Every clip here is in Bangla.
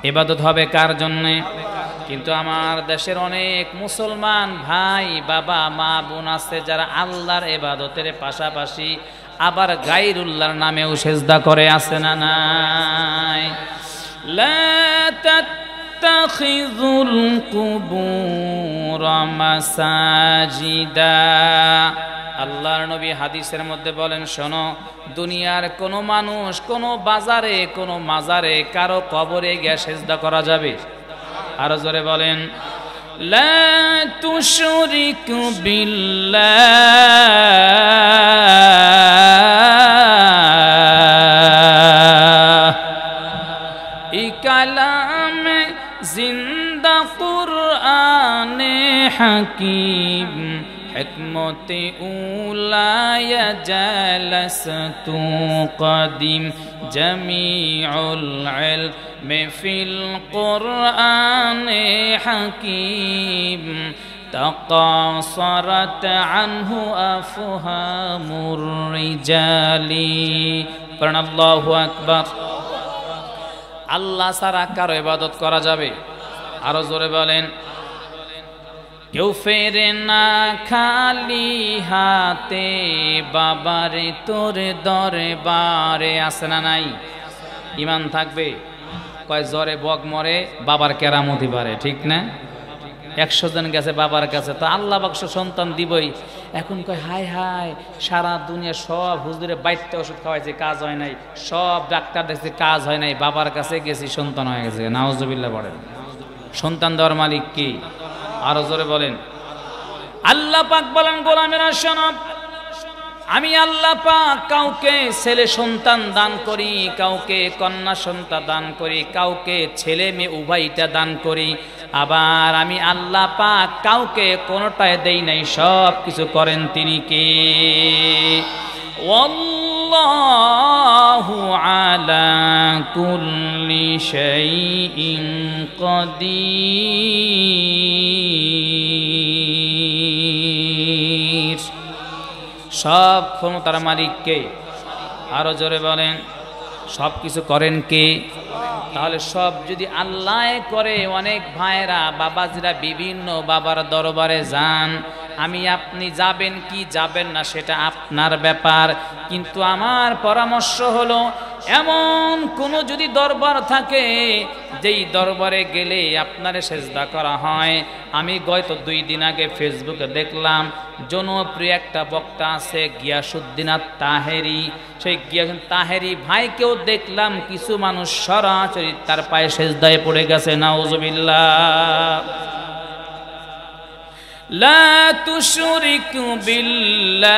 ইবাদত হবে কার জন্যে? কিন্তু আমার দেশের অনেক মুসলমান ভাই বাবা মা বোন আছে যারা আল্লাহর ইবাদতের পাশাপাশি আবার গায়রুল্লাহর নামেও সিজদা করে, আছে না নাই? লা তাত্তাখিযুল কুবুর মাসাজিদা। আল্লাহর নবী হাদিসের মধ্যে বলেন, শোনো, দুনিয়ার কোনো মানুষ কোনো বাজারে কোনো মাজারে কারো কবরে গিয়ে সিজদা করা যাবে? আরো জোরে বলেন, লা তুশরিকু বিল্লাহ। এই কালামে জিন্দা কুরআনে হাকিম হিকমতে উলায়া জালাসতু কদিম জামিউল ইলমি ফিল কুরআনে হাকিম তাকাসারাত আনহু আফহামুর রিজালি। পড়ুন আল্লাহু আকবার। আল্লাহ ছাড়া কারো ইবাদত করা যাবে? আরো জোরে বলেন, কেউ ফেরে না খালি হাতে বাবারে তোর দরবারে, আছে না নাই? ইমান থাকবে, কয় জ্বরে বক মরে বাবার কেরামতি পারে, ঠিক না? 100 জন গেছে বাবার কাছে, তো আল্লাহ বাক্স সন্তান দিবই। এখন কয় হায় হায়, সারা দুনিয়া সব হুজুরে বাইতে ওষুধ খাওয়াইছে, কাজ হয় নাই, সব ডাক্তার দেখছে, কাজ হয় নাই, বাবার কাছে গেছি সন্তান হয়ে গেছে। নাউজুবিল্লাহ পড়েন। সন্তান দেওয়ার মালিক কি? আরো জোরে বলেন। আল্লাহ পাক বলেন, গোলামেরা শোনো, আমি আল্লাহ পাক কাউকে ছেলে সন্তান দান করি, কাউকে কন্যা সন্তান দান করি, কাউকে ছেলে মেয়ে উভয়টা দান করি। আবার আমি আল্লাহ পাক কাউকে কোনোটায় দেই নাই, সব কিছু করেন তিনি কে? ওয়াল্লাহু আলা কুল্লি শাইইন কাদির। সব ক্ষমতার মালিক কে? আরো জোরে বলেন, সব কিছু করেন কে? তাহলে সব যদি আল্লাহ করে, অনেক ভাইরা বাবাজিরা বিভিন্ন বাবার দরবারে যান, আমি আপনি যাবেন কি যাবেন না সেটা আপনার ব্যাপার, কিন্তু আমার পরামর্শ হলো এমন কোনো যদি দরবার থাকে যেই দরবারে গেলে আপনারে সেজদা করা হয়। আমি গত 2 দিন আগে ফেসবুকে দেখলাম জনপ্রিয় একটা বক্তা আছে গিয়াসউদ্দিন তাহেরি, সেই গিয়াসউদ্দিন তাহেরি ভাইকেও দেখলাম কিছু মানুষ সরাসরি তার পায়ে সেজদায় পড়ে গেছে। নাউজুবিল্লাহ। লা তুশরিকু বিল্লাহ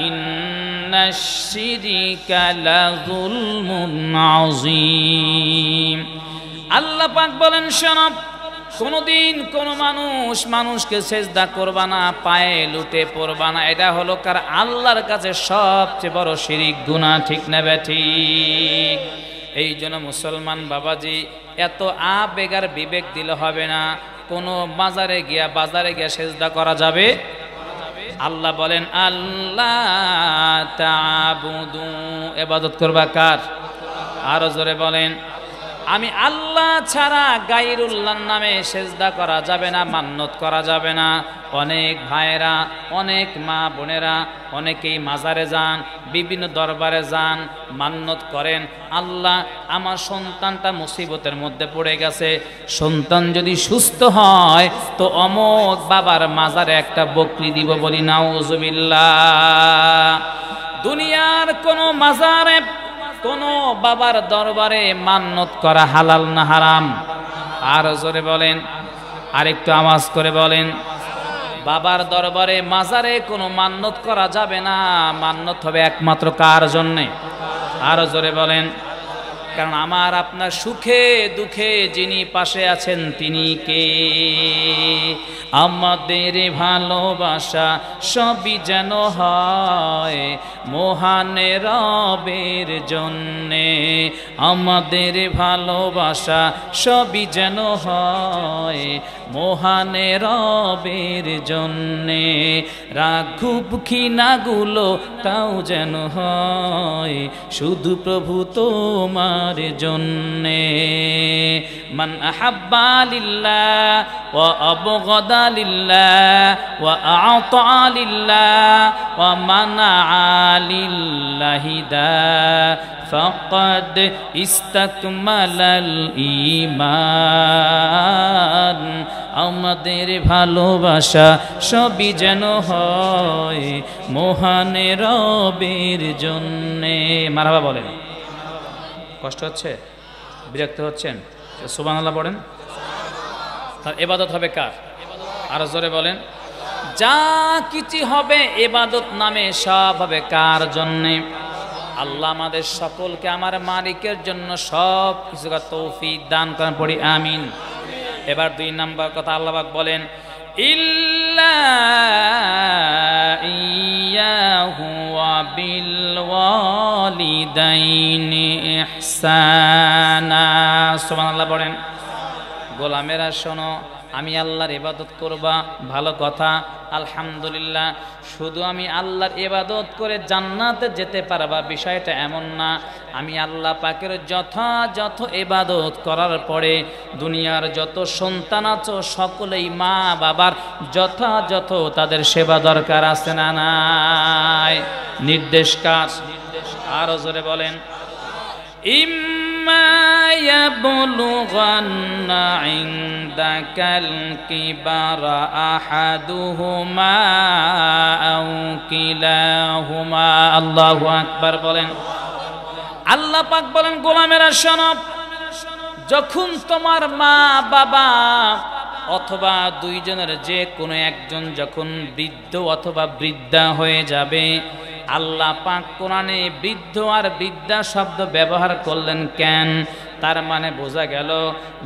ইন্নাশ শিরকা লাযুলমুন আযীম। আল্লাহ পাক বলেন, শোনো, কোনদিন কোন মানুষকে সেজদা করবা না, পায়ে লুটে পড়বা না, এটা হলো কার? আল্লাহর কাছে সবচেয়ে বড় শিরিক গুনাহ, ঠিক না ঠিক? এই জন্য মুসলমান বাবাজি এত আবেগ আর বিবেক দিলে হবে না। কোনো বাজারে গিয়া সেজদা করা যাবে? আল্লাহ বলেন, আল্লাহ তা'বুদু, ইবাদত করবা কার? আরো জোরে বলেন, আমি আল্লাহ ছাড়া গায়রুল্লাহর নামে সেজদা করা যাবে না, মান্নত করা যাবে না। অনেক ভাইয়েরা, অনেক মা বোনেরা অনেকেই মাজারে যান, বিভিন্ন দরবারে যান, মান্নত করেন, আল্লাহ আমার সন্তানটা মুসিবতের মধ্যে পড়ে গেছে, সন্তান যদি সুস্থ হয় তো অমুক বাবার মাজারে একটা বকরি দিব, বলি নাউজুবিল্লাহ। দুনিয়ার কোনো মাজারে কোন বাবার দরবারে মান্নত করা হালাল না হারাম? আর জোরে বলেন, আরেকটু আওয়াজ করে বলেন। বাবার দরবারে মাজারে কোনো মান্নত করা যাবে না, মান্নত হবে একমাত্র কার জন্যে? আর জোরে বলেন, কারণ আমার আপনার সুখে দুঃখে যিনি পাশে আছেন তিনি কে? আমাদের ভালোবাসা সবই যেন হয় মহান রবের জন্যে, আমাদের ভালোবাসা সবই যেন হয় মহান রবের জন্যে, রাঘব খিনাগুলো তাও যেন হয় শুধু প্রভু তোমার জন্যে। মান আহাব্বা লিল্লাহ ওয়া আবগাদা লিল্লাহ ওয়া আ'তা লিল্লাহ ওয়া মানাআ লিল্লাহি দা ফাকাদ ইস্তাকমালাল ঈমান। আমাদের ভালোবাসা সবই যেন হয় মহান রবের জন্যে। মারহাবা বলেন। কষ্ট হচ্ছে? বিরক্ত হচ্ছেন? সুবহানাল্লাহ পড়েন। তার ইবাদত হবে কার? আরো জোরে বলেন। যা কিছু হবে ইবাদত নামে সব হবে কার জন্যে? আল্লাহ আমাদের সকলকে আমার মালিকের জন্য সব কিছু তৌফিক দান করেন, পড়ি আমিন। এবার 2 নাম্বার কথা আল্লাহ পাক বলেন, ইল্লা ইয়াহু ওয়া বিল ওয়ালিদাইনি ইহসানা। সুবহানাল্লাহ পড়েন। গোলামেরা শোনো, আমি আল্লাহর ইবাদত করবা, ভালো কথা, আলহামদুলিল্লাহ। শুধু আমি আল্লাহর ইবাদত করে জান্নাতে যেতে পারবা বিষয়টা এমন না। আমি আল্লাহ পাকের যথাযথ ইবাদত করার পরে দুনিয়ার যত সন্তান আছো সকলেই মা বাবার যথাযথ তাদের সেবা দরকার আছে না নাই? নির্দেশ কার? আরো জোরে বলেন। ইম্মা ইয়াবলুগান্না ইনদাকাল কিবারা আহাদুহুমা আও কিলাহুমা। আল্লাহু আকবার বলেন। আল্লাহ পাক বলেন, গোলামেরা শোনো, যখন তোমার মা বাবা অথবা দুইজনের যে কোনো একজন যখন বৃদ্ধ অথবা বৃদ্ধা হয়ে যাবে, আল্লাহ পাক কোরআনে বৃদ্ধ আর বৃদ্ধা শব্দ ব্যবহার করলেন কেন? তার মানে বোঝা গেল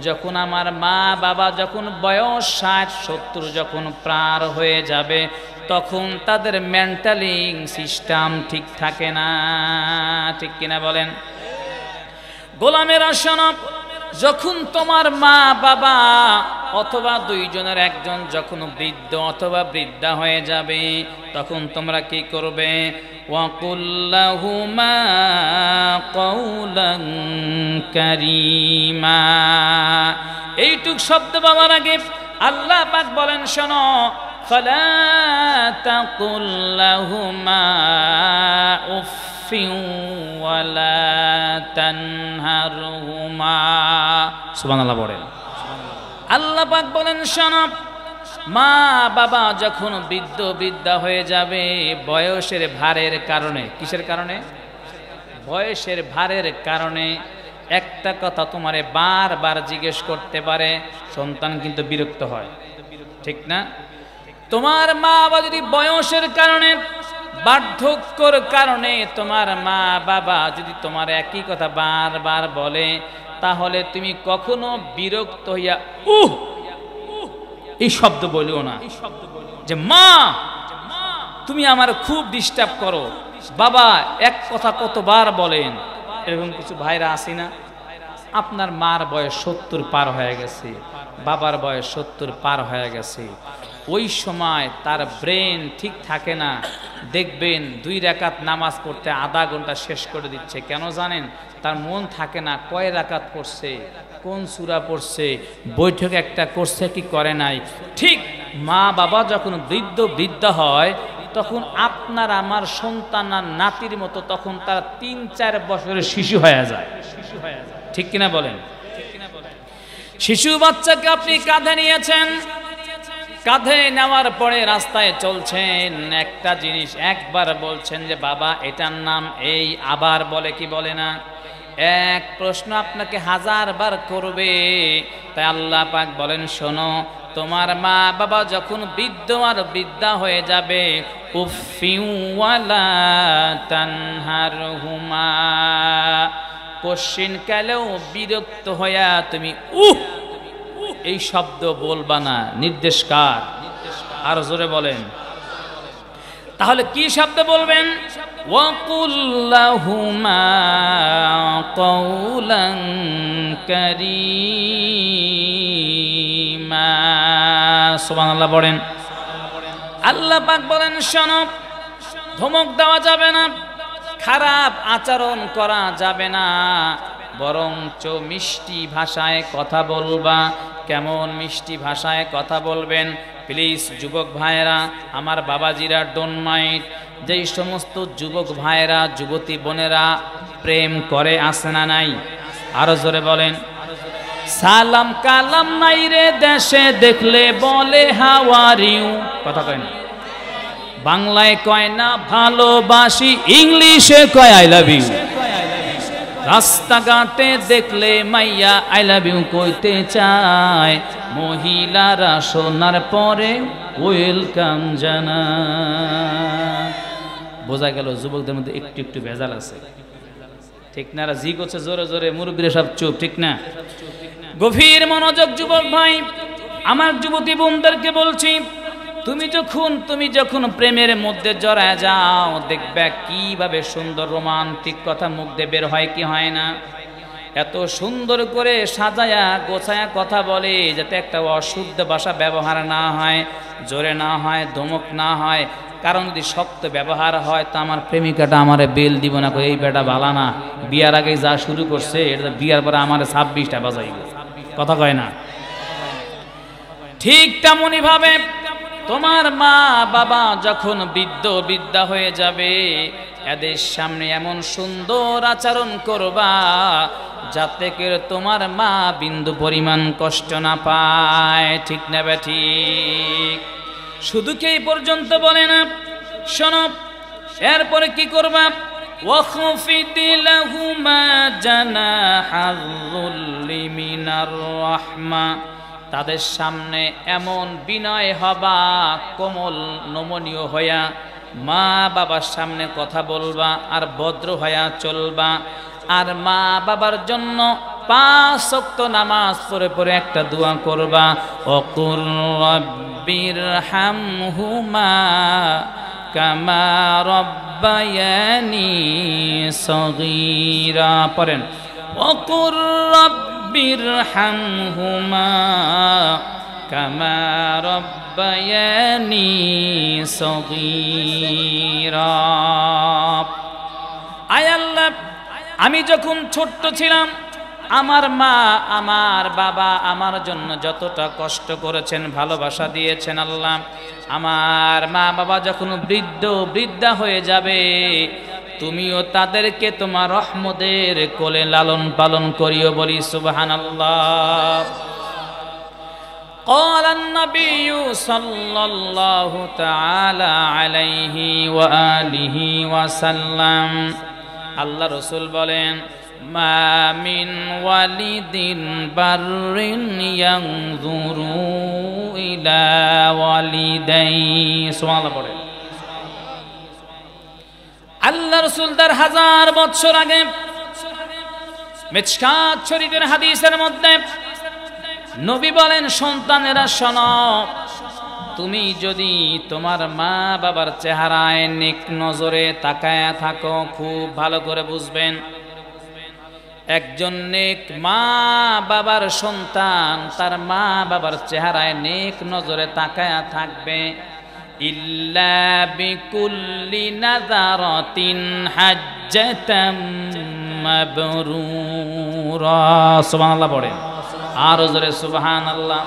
যখন আমার মা বাবা যখন বয়স 60-70 যখন পার হয়ে যাবে তখন তাদের মেন্টালি সিস্টেম ঠিক থাকে না, ঠিক কিনা বলেন? গোলামেরা শোনো, যখন তোমার মা বাবা অথবা দুইজনের একজন যখন বৃদ্ধ অথবা বৃদ্ধা হয়ে যাবে তখন তোমরা কি করবে? ওয়াকুল্লাহুমা কওলান কারীমা। এইটুক শব্দ বলার আগে আল্লাহ পাক বলেন, শোনো, ফালা তাকুল্লাহুমা উফফিন ওয়ালা তানহারহুমা। সুবহানাল্লাহ বলেন। আল্লাহ পাক বলেন, শোনো, মা বাবা যখন বৃদ্ধ বৃদ্ধা হয়ে যাবে বয়সের ভারের কারণে, কিসের কারণে? বয়সের ভারের কারণে একটা কথা তোমারে বারবার জিজ্ঞেস করতে পারে, সন্তান কিন্তু বিরক্ত হয়, ঠিক না? তোমার মা বাবা যদি বয়সের কারণে বার্ধক্যর কারণে তোমার মা বাবা যদি তোমার একই কথা বারবার বলে তাহলে তুমি কখনো বিরক্ত হইয়া এই শব্দ বলিও না যে মা তুমি আমার খুব ডিস্টার্ব করো, বাবা এক কথা কতবার বলেন। এরকম কিছু ভাইরা আসি না? আপনার মার বয়স 70 পার হয়ে গেছে, বাবার বয়স 70 পার হয়ে গেছে, ওই সময় তার ব্রেন ঠিক থাকে না, দেখবেন 2 রাকাত নামাজ পড়তে আধা ঘন্টা শেষ করে দিচ্ছে। কেন জানেন? তার মন থাকে না কয় রাকাত পড়ছে, কোন সূরা পড়ছে, বৈঠক একটা করছে কি করে নাই। ঠিক মা বাবা যখন বৃদ্ধ বৃদ্ধা হয় তখন আপনার আমার সন্তান আর নাতির মতো তখন তারা 3-4 বছরের শিশু হয়ে যায়, ঠিক কিনা বলেন? শিশু বাচ্চাকে আপনি কাঁধে নিয়েছেন, কাঁধে নেওয়ার পরে রাস্তায় চলছেন, একটা জিনিস একবার বলছেন যে বাবা এটার নাম এই, আবার বলে কি বলে না? এক প্রশ্ন আপনাকে 1000 বার করবে। তাই আল্লাহ পাক বলেন, শোনো, তোমার মা বাবা যখন বৃদ্ধ আর বৃদ্ধা হয়ে যাবে উফফিউ ওয়ালা তানহারহুমা, কোশ্চিনকালেও বিরক্ত হইয়া তুমি এই শব্দ বলবা না। নির্দেশ কার? আর জোরে বলেন। তাহলে কি শব্দ বলবেন? ওয়াকুল লাহুমা কাওলান কারীমা। সুবহানাল্লাহ পড়েন। আল্লাহ পাক বলেন, শোনো, ধমক দেওয়া যাবে না, খারাপ আচরণ করা যাবে না, বরঞ্চ মিষ্টি ভাষায় কথা বলবা। কেমন মিষ্টি ভাষায় কথা বলবেন? প্লিজ যুবক ভাইয়েরা, আমার বাবাজিরা, ডোন্ট মাইন্ড। যেই সমস্ত যুবক ভাইয়েরা, যুবতী বোনেরা প্রেম করে, আসে না নাই? আরো জোরে বলেন। সালাম কালাম নাই রে দেশে, দেখলে বলে হাউ আর ইউ। কথা কয় না, বাংলায় কয় না ভালোবাসি, ইংলিশে কয় আই লাভ ইউ। রাস্তাঘাটে দেখলে মাইয়া আই লাভ ইউ কইতে চায়, মহিলারা শোনার পরে ওয়েলকাম জানায়। বোঝা গেল যুবকদের মধ্যে একটু একটু ভেজাল আছে, ঠিক না? জি করছে জোরে জোরে, মুরব্বীরা সব চুপ, ঠিক না? গভীর মনোযোগ যুবক ভাই, আমার যুবতী বোনদেরকে বলছি, তুমি যখন প্রেমের মধ্যে জড়ায় যাও, দেখবে কিভাবে সুন্দর রোমান্টিক কথা মুখ দিয়ে বের হয় কি হয় না। এত সুন্দর করে সাজায়া গোছায়া কথা বলে, যাতে একটা অশুদ্ধ ভাষা ব্যবহার না হয়, জোরে না হয়, ধমক না হয়। কারণ যদি শক্ত ব্যবহার হয়, তা আমার প্রেমিকাটা আমারে বেল দিব না, এই বেটা ভালো না, বিয়ার আগে যা শুরু করছে, এটা বিয়ার পরে আমার 26টা বাজাইব। কথা কয় না? ঠিক তেমনই ভাবে তোমার মা বাবা যখন বৃদ্ধা হয়ে যাবে, এদের সামনে এমন সুন্দর আচরণ করবা যাতে করে তোমার মা বিন্দু পরিমাণ কষ্ট না পায়। ঠিক না বে ঠিক? শুধু কি এই পর্যন্ত বলে না? শোনো, এরপরে কি করবা? ওয়াখফিদ লাহুমা জানাহাযুল্লি মিনার রাহমা। তাদের সামনে এমন বিনয় হবা, কোমল নমনীয় হইয়া মা বাবার সামনে কথা বলবা, আর ভদ্র হইয়া চলবা। আর মা বাবার জন্য 5 ওয়াক্ত নামাজ পড়ে পড়ে একটা দোয়া করবা, ওয়াকুর রাব্বিরহামহুমা কামা রাব্বায়ানি সগীরা। পড়েন, ওয়াকুর রাব্বিরহামহুমা কামা রাব্বায়ানি সগীরা। আয় আল্লাহ, আমি যখন ছোট্ট ছিলাম, আমার মা আমার বাবা আমার জন্য যতটা কষ্ট করেছেন, ভালোবাসা দিয়েছেন, আল্লাহ আমার মা বাবা যখন বৃদ্ধা হয়ে যাবে, তুমিও তাদেরকে তোমার রহমতের কোলে লালন পালন করিও। বলি সুবহানাল্লাহ। قال النبي صلى الله تعالى عليه وآله وسلم, আল্লাহ রসুল বলেন, মা মিন ওয়ালিদিন বাররিন ইয়ানজুরু ইলা ওয়ালিদাইহি। সুবহানাল্লাহ পড়ে। আল্লাহ রসুল তার 1000 বছর আগে মিশকাত শরীফের হাদিসের মধ্যে নবী বলেন, সন্তানেরা শোনো, তুমি যদি তোমার মা বাবার চেহারায় নেক নজরে তাকায়া থাকো, খুব ভালো করে বুঝবেন, একজন নেক মা বাবার সন্তান তার মা বাবার চেহারায় নেক নজরে তাকায়া থাকবে, ইল্লা বিকুল্লি নাযারাতিন হাজ্জাতাম মাবরুরা। সুবহানাল্লাহ পড়েন, আর জোরে সুবহানাল্লাহ।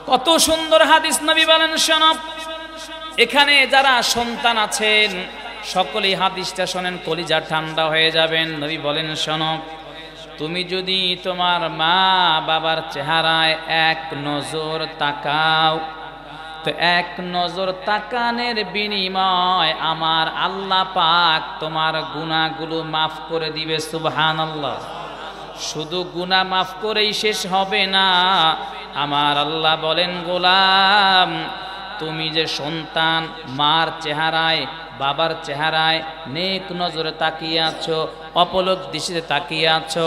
কত সুন্দর হাদিস নবী বলেন, শোনো, এখানে যারা সন্তান আছেন সকলেই হাদিসটা শোনেন, কলিজা ঠান্ডা হয়ে যাবেন। নবী বলেন, শোনো, তুমি যদি তোমার মা বাবার চেহারায় এক নজর তাকাও, তো এক নজর তাকানের বিনিময় আমার আল্লাহ পাক তোমার গুনাহগুলো মাফ করে দিবে। সুবহানাল্লাহ। শুধু গুনাহ মাফ করেই শেষ হবে না, আমার আল্লাহ বলেন, গোলাম, তুমি যে সন্তান মার চেহারায় বাবার চেহারায় নেক নজরে তাকিয়ে আছো, অপলক দৃষ্টিতে তাকিয়ে আছো।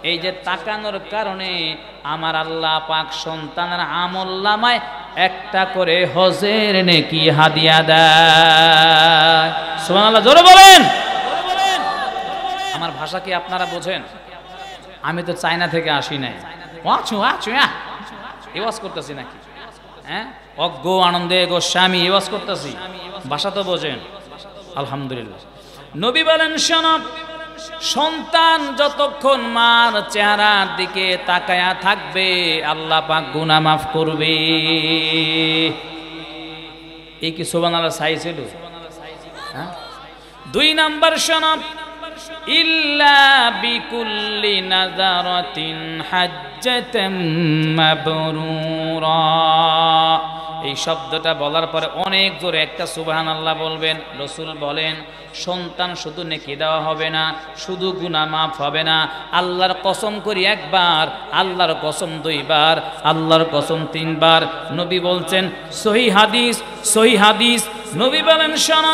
এই যে তাকানোর কারণে আমার আল্লাহ পাক সন্তানের আমলনামায় একটা করে হজের নেকি হাদিয়া দেয়। সুবহানাল্লাহ, জোরে বলেন। আমার ভাষা কি আপনারা বোঝেন? আমি তো চায়না থেকে আসি নাই, এওয়াজ করতেছি নাকি? হ্যাঁ, অজ্ঞ আনন্দে গোস্বামী এওয়াজ করতেছি, ভাষা তো বোঝেন। আলহামদুলিল্লাহ। নবী বলেন, শোনো, সন্তান যতক্ষণ মার চেহারার দিকে তাকায়া থাকবে আল্লাহ পাক গুনাহ মাফ করবে। এই কি সুবহানাল্লাহ চাইছিল? হ্যাঁ। 2 নাম্বার, শোনো, ইল্লা বিকুল্লি নাযারাতিন হাজ্জাতাম মাবরুরা। এই শব্দটা বলার পরে অনেক জোরে একটা সুবহানাল্লাহ বলবেন। রাসূল বলেন, সন্তান শুধু নেকি দেওয়া হবে না, শুধু গুনাহ মাফ হবে না, আল্লাহর কসম করি একবার, আল্লাহর কসম 2 বার, আল্লাহর কসম 3 বার। নবী বলছেন, সহিহ হাদিস, সহিহ হাদিস। নবী বলেন, শোনো,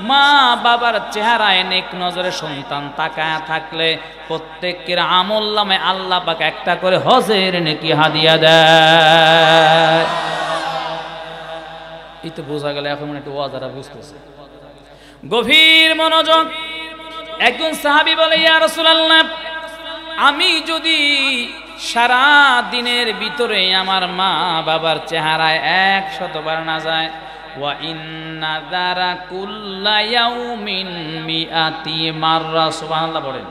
মা বাবার চেহারায় নেক নজরে সন্তান তাকায়া থাকলে প্রত্যেকের আমলনামায় আল্লাহ পাক একটা করে হজের নেকি হাদিয়া দেয়। এই তো বোঝা গেল, এখন একটু ওয়াজারা বুঝতেছে। গভীর মনোযোগ। একজন সাহাবী বলে, ইয়া রাসূলুল্লাহ, আমি যদি সারা দিনের ভিতরে আমার মা বাবার চেহারায় 100 বার না যায়, ওয়া ইন্না দারা কুল্লা ইয়াউমিন মিআতি মাররা, সুবহানাল্লাহ বলেন।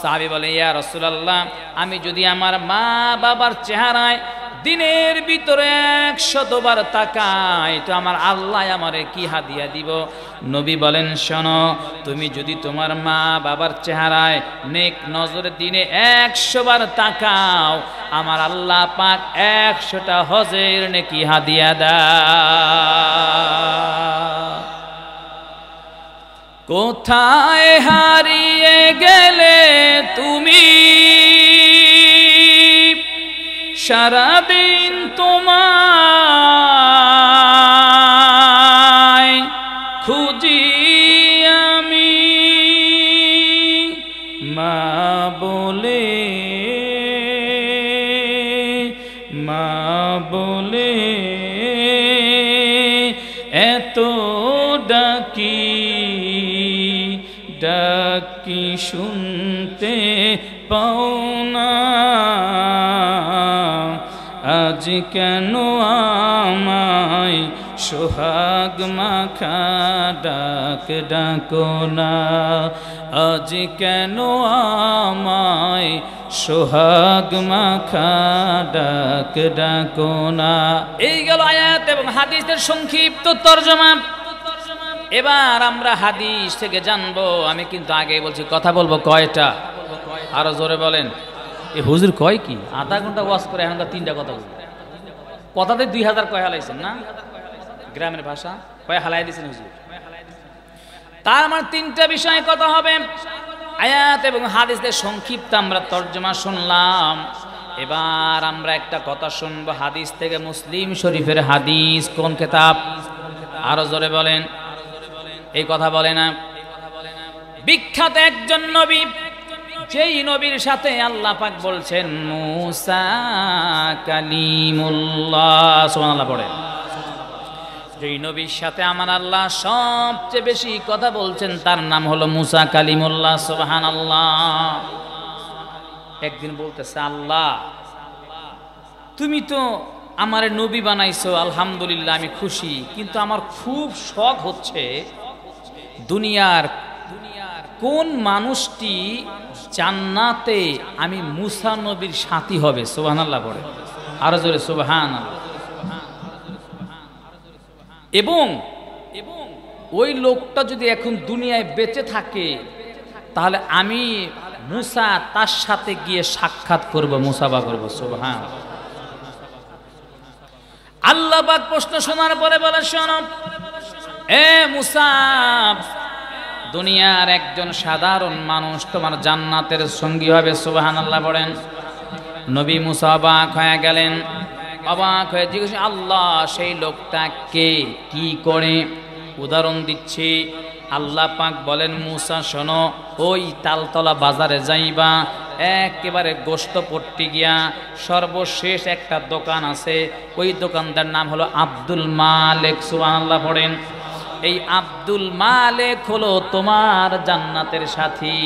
সাহাবী বলে, ইয়া রাসূলুল্লাহ, আমি যদি আমার মা বাবার চেহারায় দিনের ভিতরে 100 বার তাকাই তো আমার আল্লাহ আমারে কি হাদিয়া দিব? নবী বলেন, শোনো, তুমি যদি তোমার মা বাবার চেহারায় নেক নজরে দিনে 100 বার তাকাও আমার আল্লাহ পাক 100টা হজের নেকি হাদিয়া দেয়। কোথায় হারিয়ে গেলে তুমি, সারাদিন তোমায় খুঁজি আমি, মা বলে, মা বলে এত ডাকি, ডাকি শুনতে পাও না, আজ কেন আমায় সোহাগ মাখা ডাক ডাকো না, আজ কেন আমায় সোহাগ মাখা ডাক ডাকো না। এই গেল আয়াত এবং হাদিসের সংক্ষিপ্ত তরজমা। এবার আমরা হাদিস থেকে জানবো। আমি কিন্তু আগে বলছি কথা বলবো কয়টা, আরো জোরে বলেন। এই হুজুর কয় কি, আধা ঘন্টা ওয়াজ করে এখন 3টা কথা বলবো। কথাতে 2000 কয় হালাইছেন না, গ্রামের ভাষা কয় হালাই দিয়েছেন হুজুর। তার আমার 3টা বিষয়ে কথা হবে। আয়াত এবং হাদিসের সংক্ষিপ্ত আমরা তরজমা শুনলাম। এবার আমরা একটা কথা শুনবো হাদিস থেকে, মুসলিম শরীফের হাদিস। কোন কিতাব? আরো জোরে বলেন। এই কথা বলে না। বিখ্যাত একজন নবী, যেই নবীর সাথে আল্লাহ পাক বলছেন মুসা কালিমুল্লাহ, সুবহানাল্লাহ পড়ে। যেই নবীর সাথে আমার আল্লাহ সবচেয়ে বেশি কথা বলছেন তার নাম হলো মুসা কালিমুল্লাহ, সুবহানাল্লাহ। একদিন বলতেছে, আল্লাহ তুমি তো আমারে নবী বানাইছো, আলহামদুলিল্লাহ আমি খুশি, কিন্তু আমার খুব শখ হচ্ছে দুনিয়ার কোন মানুষটি জান্নাতে আমি মুসা নবীর সাথী হবে? সুবহানাল্লাহ পড়ে, আরো জোরে সুবহানাল্লাহ। এবং ওই লোকটা যদি এখন দুনিয়ায় বেঁচে থাকে তাহলে আমি মুসা তার সাথে গিয়ে সাক্ষাৎ করব, মুসাফা করব। সুবহানাল্লাহ। আল্লাহ পাক প্রশ্ন শোনার পরে বলে, শোনো এ মুসা, দুনিয়ার একজন সাধারণ মানুষ তোমার জান্নাতের সঙ্গী হবে। সুবহানাল্লাহ পড়েন। নবী মুসা অবাক হয়ে গেলেন। অবাক হয়ে জিজ্ঞেস, আল্লাহ সেই লোকটা কে, কি করে? উদাহরণ দিচ্ছি। আল্লাহ পাক বলেন, মুসা শোনো, ওই তালতলা বাজারে যাইবা, একেবারে গোশত পট্টি গিয়া সর্বশেষ একটা দোকান আছে, ওই দোকানদার নাম হলো আব্দুল মালেক। সুবহানাল্লাহ পড়েন। এই আব্দুল মালেক হলো তোমার জান্নাতের সাথী।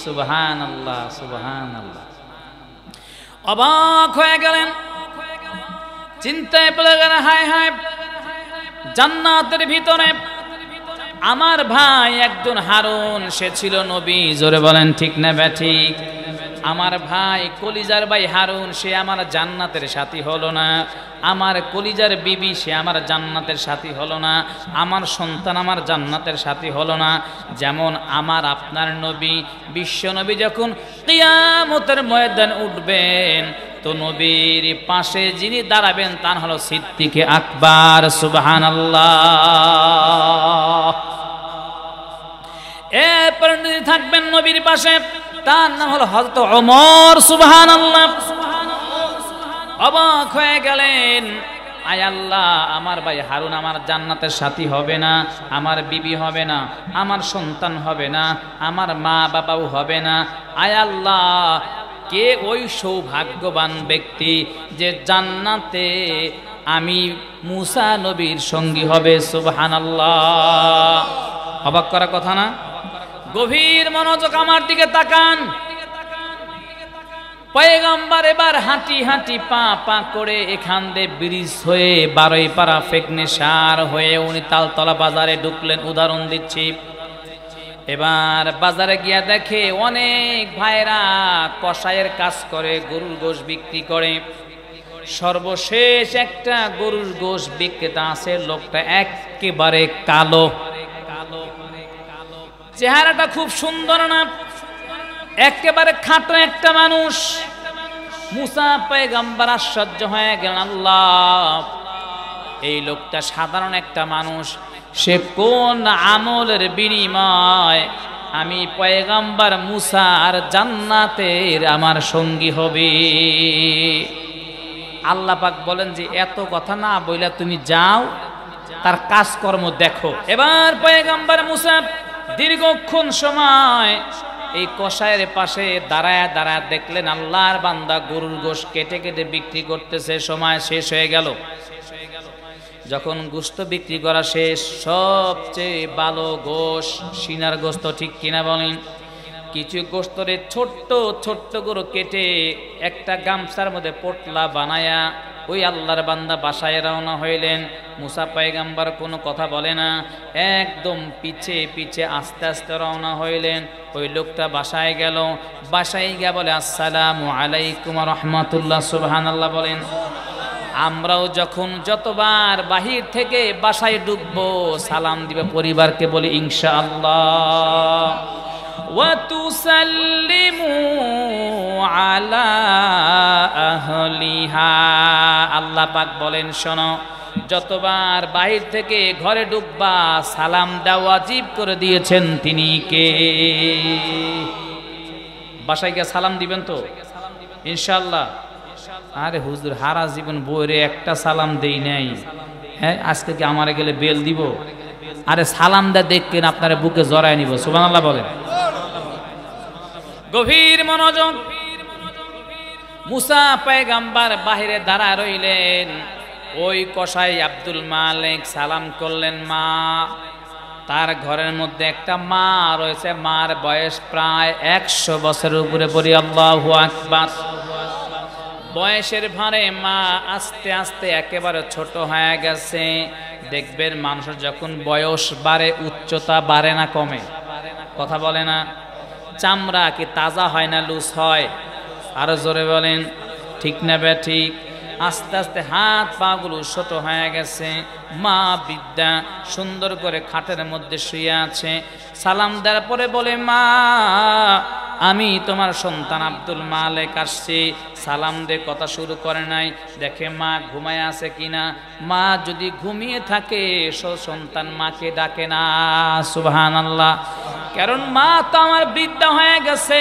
সুবহানাল্লাহ, সুবহানাল্লাহ। অবাক হয়ে গেলেন, চিন্তায় পড়ে গেলেন, হায় হায়, জান্নাতের ভিতরে আমার ভাই একজন হারুন, সে ছিল নবী। জোরে বলেন ঠিক না ব্যাঠিক? আমার ভাই কলিজার ভাই হারুন, সে আমার জান্নাতের সাথী হলো না। আমার কলিজার বিবি, সে আমার জান্নাতের সাথী হলো না। আমার সন্তান আমার জান্নাতের সাথী হলো না। যেমন আমার আপনার নবী, বিশ্ব নবী যখন কিয়ামতের ময়দান উঠবেন, তো নবীর পাশে যিনি দাঁড়াবেন তার হলো সিদ্দিকে আকবার। সুবহানাল্লাহ। এরপর থাকবেন নবীর পাশে, তার নাম হলো হযরত ওমর। সুবহানাল্লাহ। অবাক হয়ে গেলেন, আয় আল্লাহ, আমার ভাই হারুন আমার জান্নাতের সাথী হবে না, আমার বিবি হবে না, আমার সন্তান হবে না, আমার মা বাবাও হবে না। আয় আল্লাহ, কে ওই সৌভাগ্যবান ব্যক্তি যে জান্নাতে আমি মুসা নবীর সঙ্গী হবে? সুবহানাল্লাহ। অবাক করার কথা না? গভীর মনোযোগ আমার দিকে তাকান। পয়গম্বর এবার হাঁটি হাঁটি পা পা করে এখান দিয়ে ব্রিজ হয়ে বারোইপাড়া ফেকনেশার হয়ে উনি তালতলা বাজারে ঢুকলেন। উদাহরণ দিচ্ছি। এবার বাজারে গিয়া দেখে অনেক ভাইরা কসাইয়ের কাজ করে, গরুর গোশ বিক্রি করে। সর্বশেষ একটা গরুর গোশ বিক্রেতা আছে, লোকটা একেবারে কালো, চেহারাটা খুব সুন্দর না, একেবারে খাটো একটা মানুষ। মুসা পয়গম্বর আশ্চর্য হয়ে গেলেন, আল্লাহ, এই লোকটা সাধারণ একটা মানুষ, সে কোন আমলের বিনিময় আমি পয়গম্বর মুসা আর জান্নাতের আমার সঙ্গী হবে? আল্লাহ পাক বলেন যে এত কথা না বইলা তুমি যাও, তার কাজকর্ম দেখো। এবার পয়গম্বর মুসা দীর্ঘক্ষণ সময় এই কসাইয়ের পাশে দাঁড়ায় দাঁড়ায় দেখলেন আল্লাহর বান্দা গরুর গোশ কেটে কেটে বিক্রি করতেছে। সময় শেষ হয়ে গেল। যখন গোশত বিক্রি করা শেষ, সবচেয়ে ভালো গোশ সিনার গোশত, ঠিক কিনা বলেন? কিছু গোশতরে ছোট্ট ছোট্ট গরু কেটে একটা গামছার মধ্যে পোটলা বানায়া ওই আল্লাহর বান্দা বাসায় রওনা হইলেন। মুসা পয়গম্বর কোনো কথা বলে না, একদম পিছে পিছে আস্তে আস্তে রওনা হইলেন। ওই লোকটা বাসায় গেল, বাসায় গিয়ে বলে আসসালামু আলাইকুম ওয়া রাহমাতুল্লাহ। সুবহানাল্লাহ বলেন। আমরাও যখন যতবার বাহির থেকে বাসায় ঢুকবো সালাম দিবে পরিবারকে, বলি ইনশাআল্লাহ। ওয়া তুসাল্লিমু আলা আহলিহা। আল্লাহ পাক বলেন, শোনো, যতবার বাহির থেকে ঘরে ঢুকবা সালাম দেওয়া ওয়াজিব করে দিয়েছেন তিনি কে? বাসায় গিয়ে সালাম দিবেন তো ইনশাআল্লাহ? আরে হুজুর, হারা জীবন বইরে একটা সালাম দেই নাই, হ্যাঁ আজকে কি আমারে গেলে বেল দিব? আরে সালাম দা দেখেন আপনারা বুকে জড়ায় নিব। সুবহানাল্লাহ বলেন। গভীর মনোযোগ। মুসা পয়গম্বর বাহিরে দাঁড়ায় রইলেন। ওই কসাই আব্দুল মালেক সালাম করলেন। মা, তার ঘরের মধ্যে একটা মা রয়েছে, মার বয়স প্রায় 100 বছরের উপরে। পড়ি আল্লাহু আকবার। বয়সের ভারে মা আস্তে আস্তে একেবারে ছোট হয়ে গেছে। দেখবেন মানুষের যখন বয়স বাড়ে উচ্চতা বাড়ে না কমে? কথা বলে না? চামড়া কি তাজা হয় না লুজ হয়? আরো জোরে বলেন, ঠিক না ব্যাঠিক? আস্তে আস্তে হাত পা গুলো ছোট হয়ে গেছে। মা বিদ্যা সুন্দর করে খাটের মধ্যে শুয়ে আছে। সালাম দেওয়ার পরে বলে, মা, আমি তোমার সন্তান আব্দুল মালেক আসছি। সালাম দিয়ে কথা শুরু করে নাই, দেখে মা ঘুমায় আছে কিনা। মা যদি ঘুমিয়ে থাকে সন্তান মাকে ডাকে না। সুবহানাল্লাহ। কারণ মা তো আমার বৃদ্ধা হয়ে গেছে,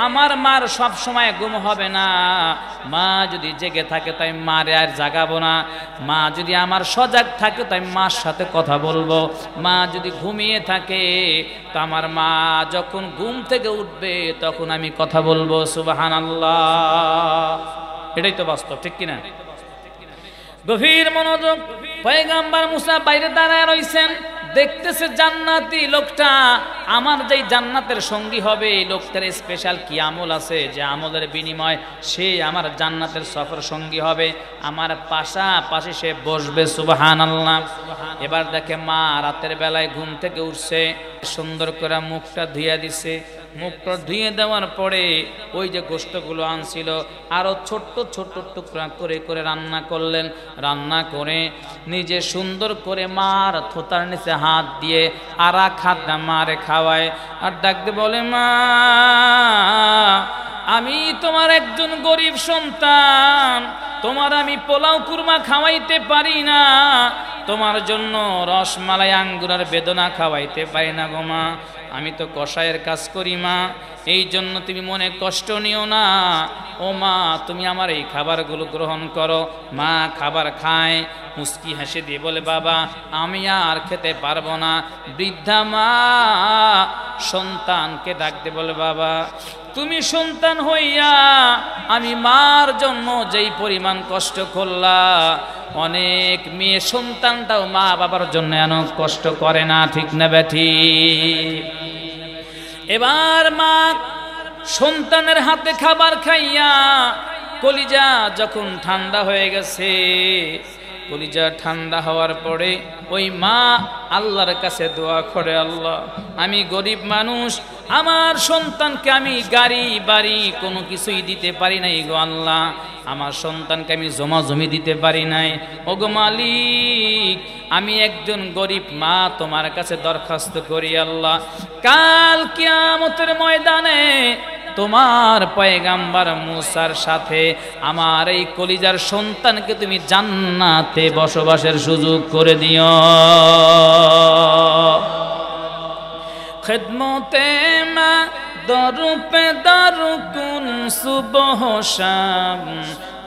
আমার মার সব সময় ঘুম হবে না। মা যদি জেগে থাকে তাই মারে আর জাগাবো না, মা যদি আমার সজাগ থাকে তাই মার সাথে কথা বলবো, মা যদি ঘুমিয়ে থাকে তো আমার মা যখন ঘুম থেকে উঠবে তখন আমি কথা বলবো। সুবহানাল্লাহ। এটাই তো বাস্তব, ঠিক কিনা? গভীর মনোযোগ। পয়গম্বর মুসা বাইরে দাঁড়ায় রইছেন, দেখতেছে জান্নাতি লোকটা আমার যেই জান্নাতের সঙ্গী হবে, এই লোকটার স্পেশাল কি আমল আছে যে আমলের বিনিময় সে আমার জান্নাতের সফর সঙ্গী হবে, আমার পাশাপাশি সে বসবে। সুবহানাল্লাহ। এবার দেখে মা রাতের বেলায় ঘুম থেকে উঠছে, সুন্দর করে মুখটা ধুইয়া দিছে। মুখটা ধুয়ে দেওয়ার পরে ওই যে গোশতগুলো আনছিল আরো ছোট্ট ছোট্ট টুকরা করে করে রান্না করলেন। রান্না করে নিজে সুন্দর করে মার থোতার নিচে হাত দিয়ে আরা খাদ্য মারে খাওয়ায়, আর ডাকতে বলে, মা আমি তোমার একজন গরিব সন্তান, তোমার আমি পোলাও কুরমা খাওয়াইতে পারি না, তোমার জন্য রসমালাই আঙ্গুরের বেদনা খাওয়াইতে পারি না গো মা, আমি তো কষায়ের কাজ করি মা, এই জন্য তুমি মনে কষ্ট নিও না। ও মা, তুমি আমার এই খাবারগুলো গ্রহণ করো। মা খাবার খায়, মুস্কি হেসে দিয়ে বলে, বাবা আমি আর খেতে পারবো না। বৃদ্ধা মা সন্তানকে ডাকতে বলে, বাবা তুমি সন্তান হইয়া আমি মার জন্য যেই পরিমাণ কষ্ট করলা, অনেক মেয়ে সন্তানটাও মা বাবার জন্য এত কষ্ট করে না, ঠিক না বেঠি? এবার মা সন্তানের হাতে খাবার খাইয়া কলিজা যখন ঠান্ডা হয়ে গেছে, কলিজা ঠান্ডা হওয়ার পরে ওই মা আল্লাহর কাছে দোয়া করে, আল্লাহ আমি গরিব মানুষ, আমার সন্তানকে আমি গাড়ি বাড়ি কোনো কিছুই দিতে পারি নাই গো আল্লাহ, আমার সন্তানকে আমি জমা জমি দিতে পারি নাই। ও গো মালিক, আমি একজন গরিব মা তোমার কাছে দরখাস্ত করি আল্লাহ, কাল কিয়ামতের ময়দানে তোমার পয়গাম্বর মুসার সাথে আমার এই কলিজার সন্তানকে তুমি জান্নাতে বসবাসের সুযোগ করে দিও। খিদমতে মা দরুপে দরকুন সুবহ শাম,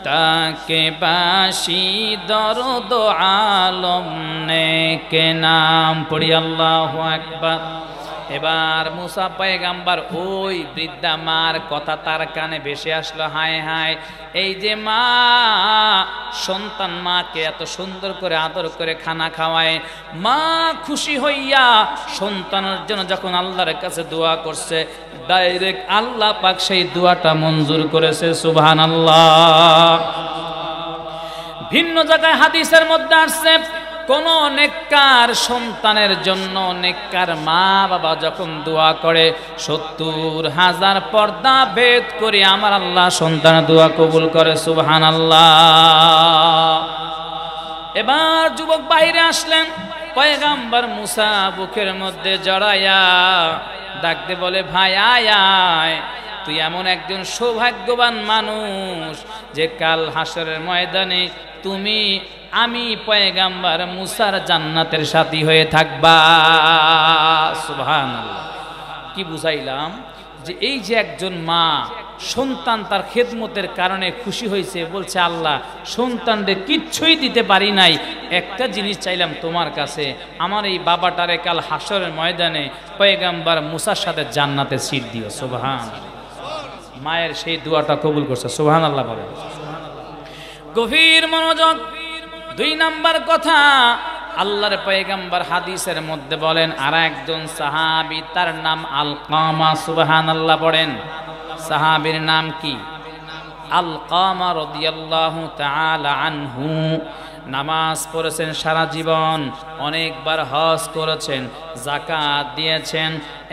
তাকে বাসি দরদ আলম নেকে নাম পড়ি আল্লাহু আকবার। এবার মুসা পয়গাম্বর ওই বৃদ্ধা মার কথা তার কানে ভেসে আসলো, হায় হায়, এই যে মা সন্তান মাকে এত সুন্দর করে আদর করে খানা খাওয়ায়, মা খুশি হইয়া সন্তানের জন্য যখন আল্লাহর কাছে দোয়া করছে, ডাইরেক্ট আল্লাহ পাক সেই দোয়াটা মঞ্জুর করেছে। সুবহানাল্লাহ। ভিন্ন জায়গায় হাদিসের মধ্যে আসছে, কোন নেককার সন্তানের জন্য নেককার মা বাবা যখন দোয়া করে ৭০,০০০ পর্দা ভেদ করে আমার আল্লাহ সন্তানের দোয়া কবুল করে। সুবহানাল্লাহ। এবার যুবক বাইরে আসলেন, পয়গাম্বর মুসা বুকের মধ্যে জড়াইয়া ডাকতে বলে, ভাই আয় আয়, তুই এমন একজন সৌভাগ্যবান মানুষ যে কাল হাসরের ময়দানে তুমি আমি পয়গাম্বর মুসার জান্নাতের সাথী হয়ে থাকবা। সুবহানাল্লাহ। কি বুঝাইলাম? যে এই যে একজন মা সন্তান তার খেদমতের কারণে খুশি হয়েছে, বলছে আল্লাহ সন্তানদের কিচ্ছুই দিতে পারি নাই, একটা জিনিস চাইলাম তোমার কাছে, আমার এই বাবাটারে কাল হাসরের ময়দানে পয়গাম্বর মুসার সাথে জান্নাতে সিট দিও। সুবহানাল্লাহ। মায়ের সেই দোয়াটা কবুল করছে। সুবহানাল্লাহ বলে। গভীর মনোযোগ। ২ নাম্বার কথা, আল্লাহর পয়গাম্বর হাদিসের মধ্যে বলেন, আর একজন সাহাবী তার নাম আলকামা। সুবহানাল্লাহ পড়েন। সাহাবীর নাম কি? আলকামা রাদিয়াল্লাহু তাআলা আনহু। নামাজ পড়েছেন সারা জীবন, অনেকবার হজ করেছেন, যাকাত দিয়েছেন,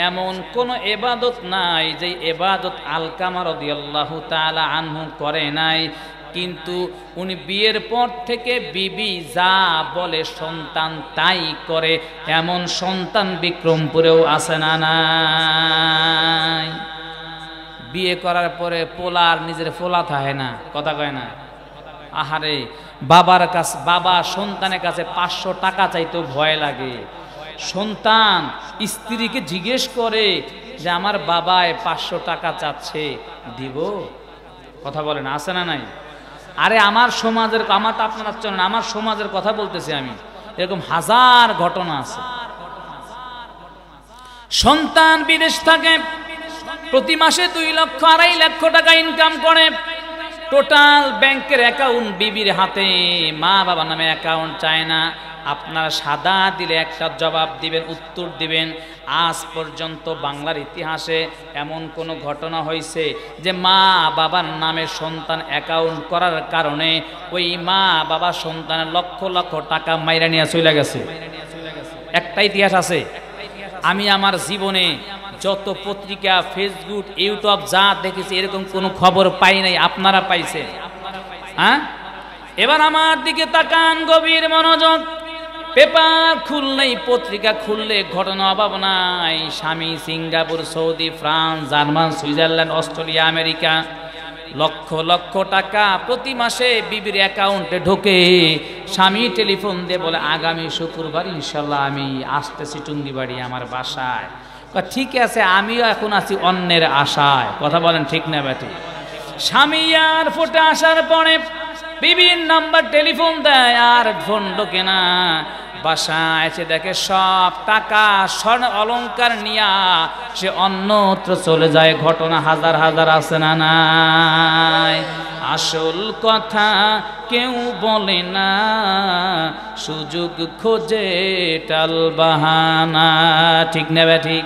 এমন কোন ইবাদত নাই যে ইবাদত আলকামা রাদিয়াল্লাহু তাআলা আনহু করে নাই। কিন্তু উনি বিয়ের পর থেকে বিবি যা বলে সন্তান তাই করে, এমন সন্তান বিক্রমপুরেও আছে না নাই? বিয়ে করার পরে পোলার নিজের পোলা থাকে না, কথা কয় না। আহারে, বাবার কাছে, বাবা সন্তানের কাছে ৫০০ টাকা চাইতেও ভয় লাগে। সন্তান স্ত্রীকে জিজ্ঞেস করে যে আমার বাবায় ৫০০ টাকা চাচ্ছে, দিব? কথা বলেন, আছে না নাই? আরে আমার সমাজের, আমার তো আপনারা চলেন, আমার সমাজের কথা বলতেছি আমি, এরকম হাজার ঘটনা আছে। সন্তান বিদেশ থাকে, প্রতি মাসে 2 লক্ষ 2.5 লক্ষ টাকা ইনকাম করে, টোটাল ব্যাংকের অ্যাকাউন্ট বিবির হাতে, মা বাবার নামে অ্যাকাউন্ট চায় না। আপনারা সাদা দিলে একটা জবাব দিবেন, উত্তর দিবেন। আজ পর্যন্ত বাংলার ইতিহাসে এমন কোনো ঘটনা হয়েছে যে মা বাবার নামে সন্তান অ্যাকাউন্ট করার কারণে ওই মা বাবা সন্তানের লক্ষ লক্ষ টাকা মাইরা নিয়ে চলে গেছে? একটা ইতিহাস আছে। আমি আমার জীবনে যত পত্রিকা, ফেসবুক, ইউটিউব যা দেখেছি এরকম কোনো খবর পাই নাই, আপনারা পাইছেন? হ্যাঁ, এবার আমার দিকে তাকান, গভীর মনোযোগ। পেপার খুললেই, পত্রিকা খুললে ঘটনা অভাব নাই। স্বামী Singapore, Saudi, France, German, Switzerland, Australia, America, lakh lakh টাকা প্রতি মাসে বিবির অ্যাকাউন্টে ঢোকে। স্বামী টেলিফোন দিয়ে বলে, আগামী শুক্রবার ইনশাল্লাহ আমি আসতেছি টুঙ্গিবাড়ি আমার বাসায়। ঠিক আছে, আমিও এখন আছি অন্যের আশায়। কথা বলেন ঠিক না বেটি? স্বামী এয়ারপোর্টে আসার পরে বিবির নাম্বার টেলিফোন দেয়, আর ফোন ঢোকে না। বাসায় এসে দেখে সব টাকা, স্বর্ণ অলংকার নিয়া সে অন্যত্র চলে যায়। ঘটনা হাজার হাজার আছে না নাই? আসল কথা কেউ বলে না, সুযোগ খোঁজে টাল বাহানা। ঠিক নেবে? ঠিক।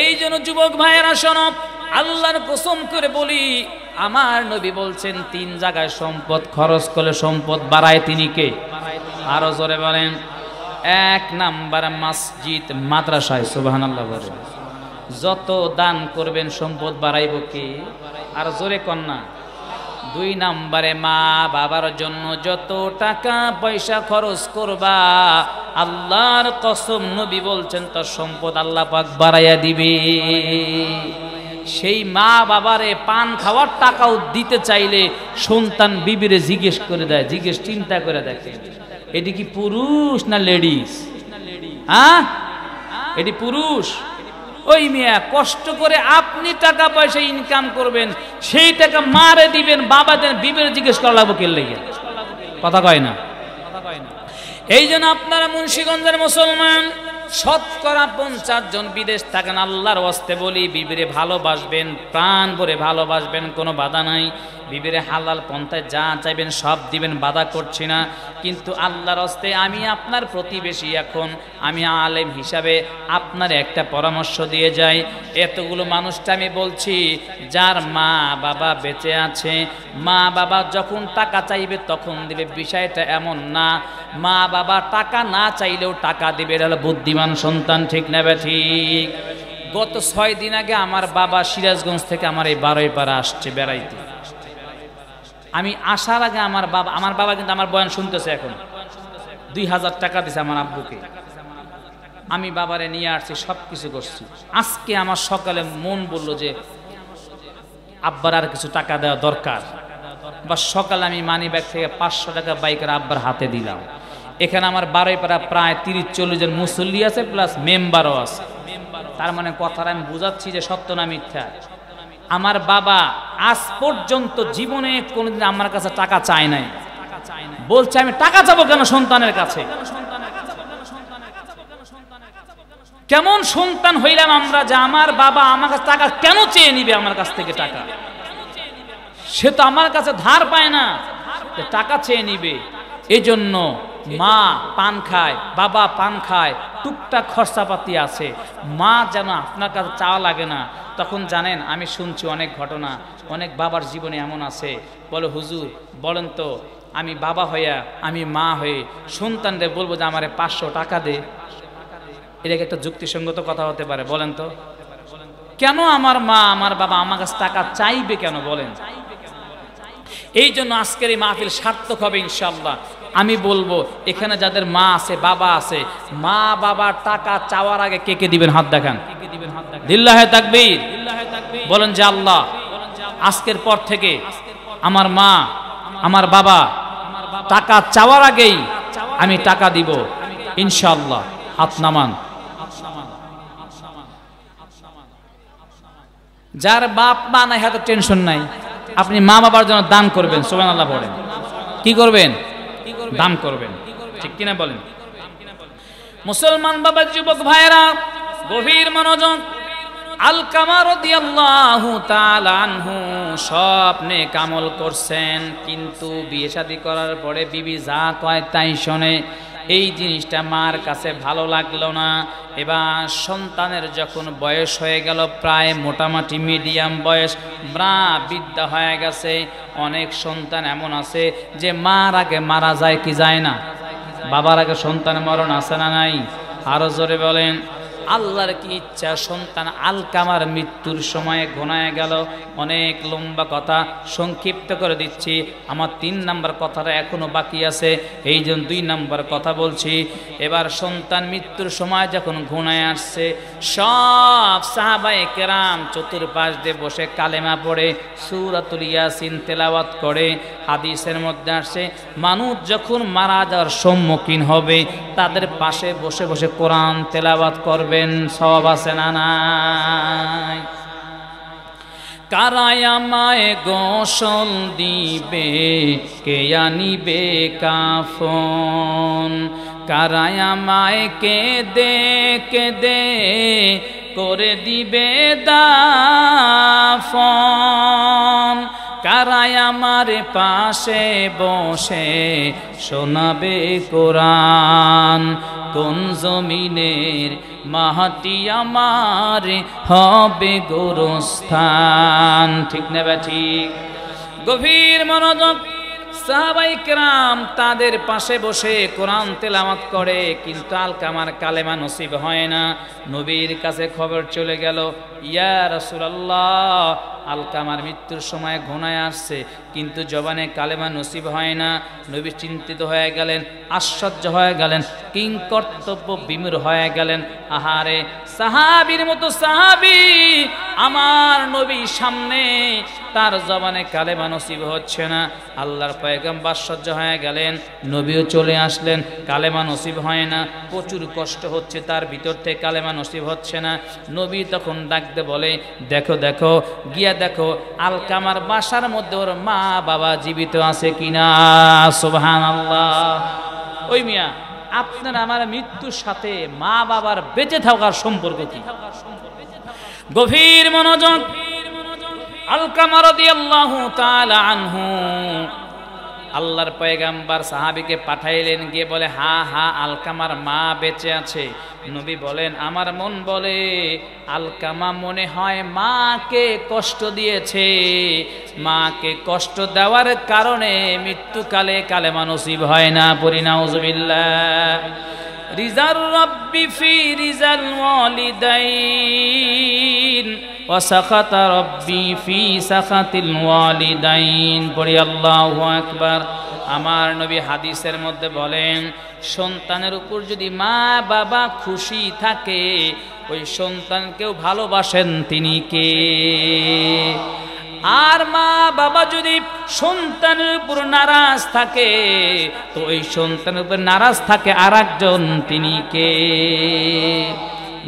এই জন্য যুবক ভাইয়েরা শোনো, আল্লাহর কসম করে বলি, আমার নবী বলছেন 3 জায়গায় সম্পদ খরচ করলে সম্পদ বাড়ায় তিনি কে? আরো জোরে বলেন। 1 নাম্বার মসজিদ, মাদ্রাসায়। সুবহানাল্লাহ বলেন। যত দান করবেন সম্পদ বাড়াইব কে? আর জোরে কন্যা। 2 নাম্বারে মা বাবার জন্য যত টাকা পয়সা খরচ করবা, আল্লাহর কসম নবী বলছেন তার সম্পদ আল্লাহ পাক বাড়াইয়া দিবে। সেই মা বাবারে পান খাওয়ার টাকাও দিতে চাইলে সন্তান বিবিরে জিজ্ঞেস করে দেয়, জিজ্ঞেস চিন্তা করে দেখে এটি কি পুরুষ না লেডিস? হ্যাঁ, এটি পুরুষ। ওই মিয়া কষ্ট করে আপনি টাকা পয়সা ইনকাম করবেন, সেই টাকা মারে দিবেন, বাবা দেন, বিবিরে জিজ্ঞেস করা লাগবো কে লেগে? কথা কয় না। এই জন্য আপনারা মুন্সিগঞ্জের মুসলমান শতকরা 50 জন বিদেশ থাকেন, আল্লাহর ওয়াস্তে বলি বিবিরে ভালোবাসবেন, প্রাণ ভরে ভালোবাসবেন, কোনো বাধা নাই। বিবিরে হালাল পন্থায় যা চাইবেন সব দিবেন, বাধা করছি না। কিন্তু আল্লাহর ওয়াস্তে আমি আপনার প্রতিবেশী, এখন আমি আলেম হিসাবে আপনার একটা পরামর্শ দিয়ে যাই। এতগুলো মানুষটা আমি বলছি, যার মা বাবা বেঁচে আছে, মা বাবা যখন টাকা চাইবে তখন দিবে, বিষয়টা এমন না। মা বাবা টাকা না চাইলেও টাকা দিবে, এটা হলো বুদ্ধিমান সন্তান। ঠিক না ঠিক? গত 6 দিন আগে আমার বাবা সিরাজগঞ্জ থেকে আমার এই বারোইপাড়া আসছে বেড়াইতে। আমি আসার আগে আমার বাবা কিন্তু আমার বয়ান শুনতেছে, এখন 2000 টাকা দিছে আমার আব্বুকে। আমি বাবারে নিয়ে আসছি, সব কিছু করছি। আজকে আমার সকালে মন বলল যে আব্বার আর কিছু টাকা দেওয়া দরকার, বা সকালে আমি মানি ব্যাগ থেকে 500 টাকা বাইকের আব্বার হাতে দিলাম। এখানে আমার বারোইপাড়া প্রায় 30-40 জন মুসল্লি আছে, প্লাস মেম্বারও আছে। তার মানে কথাটা আমি বুঝাচ্ছি যে সত্য না মিথ্যা। আমার বাবা আজ পর্যন্ত জীবনে কোনোদিন আমার কাছে টাকা চায় নাই। বলছে আমি টাকা চাবো কেন সন্তানের কাছে? কেমন সন্তান হইলাম আমরা যে আমার বাবা আমার কাছে টাকা কেন চেয়ে নিবে? আমার কাছ থেকে টাকা, সে তো আমার কাছে ধার পায় না, টাকা চেয়ে নিবে। এই জন্য মা পান খায়, বাবা পান খায়, টুকটাক খরচাপাতি আছে, মা যেন আপনার কাছে চাওয়া লাগে না। তখন জানেন, আমি শুনছি অনেক ঘটনা, অনেক বাবার জীবনে এমন আছে, বলে হুজুর বলেন তো, আমি বাবা হইয়া, আমি মা হয়ে সন্তানদের বলবো যে আমারে 500 টাকা দে, এটা একটা যুক্তিসঙ্গত কথা হতে পারে? বলেন তো, কেন আমার মা আমার বাবা আমার কাছে টাকা চাইবে কেন? বলেন। এই জন্য আজকের এই মাহফিল সার্থক হবে ইনশাআল্লাহ। আমি বলবো, এখানে যাদের মা আছে, বাবা আছে, মা বাবার টাকা চাওয়ার আগে কে কে দিবেন? হাত দেখান। লিল্লাহে তাকবীর। বলেন যে আল্লাহ, আজকের পর থেকে আমার মা আমার বাবা টাকা চাওয়ার আগেই আমি টাকা দিব ইনশাআল্লাহ। হাত নামান। যার বাপ মা নাই হাতে টেনশন নাই, আপনি মা বাবার জন্য দান করবেন, সুবহানাল্লাহ পড়েন। কি করবেন? দান করবেন, ঠিক কিনা বলেন? মুসলমান বাবা, যুবক ভাইরা, গভীর মনোযোগ। আলকামা রাদিয়াল্লাহু তাআলা আনহু স্বপ্নে কামল করছেন, কিন্তু বিয়ে শাদী করার পরে বিবি যা কয় তাই শোনে। এই জিনিসটা মার কাছে ভালো লাগলো না। এবার সন্তানের যখন বয়স হয়ে গেল, প্রায় মোটামুটি মিডিয়াম বয়স, বৃদ্ধা হয়ে গেছে। অনেক সন্তান এমন আছে যে মার আগে মারা যায় কি যায় না? বাবার আগে সন্তান মরণ আছে না নাই? আরো জোরে বলেন। আল্লাহর কি ইচ্ছা, সন্তান আলকামার মৃত্যুর সময়ে ঘনায় গেল। অনেক লম্বা কথা, সংক্ষিপ্ত করে দিচ্ছি। আমার 3 নাম্বার কথাটা এখনো বাকি আছে, এই জন্য 2 নাম্বার কথা বলছি। এবার সন্তান মৃত্যুর সময় যখন ঘনায় আসছে, সব সাহাবায়ে কেরাম চতুর্পাশ দিয়ে বসে কালেমা পড়ে সূরাতুল ইয়াসিন তেলাওয়াত করে। হাদিসের মধ্যে আসছে, মানুষ যখন মারা যাওয়ার সম্মুখীন হবে, তাদের পাশে বসে বসে কোরআন তেলাওয়াত করবেন। সওয়াব আছে না নাই? কারায় আমায় গোসল দিবে, কে আনিবে কাফন? কারায় আমায় কেঁদে করে দিবে দাফন? কারায় আমার পাশে বসে শোনাবে কোরআন? কোন জমিনের মাটি আমার হবে গোরস্থান? ঠিক না ঠিক? গভীর মনোযোগ। সাহাবায়ে কেরাম তাদের পাশে বসে কোরআন তেলাওয়াত করে, কিন্তু আলকামার কালেমা নসিব হয় না। নবীর কাছে খবর চলে গেল, ইয়া রাসূলুল্লাহ, আলকামার মৃত্যুর সময় ঘনায় আসছে, কিন্তু জবানে কালেমা নসিব হয় না। নবী চিন্তিত হয়ে গেলেন, আশ্চর্য হয়ে গেলেন, কিংকর্তব্য বিমূঢ় হয়ে গেলেন। আহারে, সাহাবীর মতো সাহাবী আমার নবী সামনে, তার জবানে কালেমা নসিব হচ্ছে না। আল্লাহর পয়গম্বর আশ্চর্য হয়ে গেলেন, নবীও চলে আসলেন, কালেমা নসিব হয় না। প্রচুর কষ্ট হচ্ছে, তার ভিতর থেকে কালেমা নসিব হচ্ছে না। নবী তখন ডাকতে বলে, দেখো দেখো, গিয়া দেখো আলকামার বাসার মধ্যে ওর মা বাবা জীবিত আছে কিনা। সুবহানাল্লাহ। ওই মিয়া, আপনার আমার মৃত্যুর সাথে মা বাবার বেঁচে থাকার সম্পর্ক কি? গভীর মনোযোগ। আলকামা রাদিয়াল্লাহু তাআলা আনহু আল্লাহর পয়গম্বর সাহাবীকে পাঠাইলেন, গিয়ে বলে, হা হা, আলকামার মা বেঁচে আছে। নবী বলেন, আমার মন বলে আলকামা মনে হয় মাকে কষ্ট দিয়েছে, মাকে কষ্ট দেওয়ার কারণে মৃত্যুকালে কালেমা নসিব হয় না। পড়ি নাউযুবিল্লাহ। রিজার রাব্বি ফি রিজাল ওয়ালিদাইন ওয়া সাখাতা রাব্বি ফি সাখাতিল ওয়ালিদাইন। পড়ি আল্লাহু আকবার। আমার নবী হাদিসের মধ্যে বলেন, সন্তানের উপর যদি মা বাবা খুশি থাকে, ওই সন্তানকেও ভালোবাসেন তিনি কে? আর মা বাবা যদি সন্তানের উপর নারাজ থাকে, তো ওই সন্তানের উপর নারাজ থাকে আরেকজন, তিনি কে?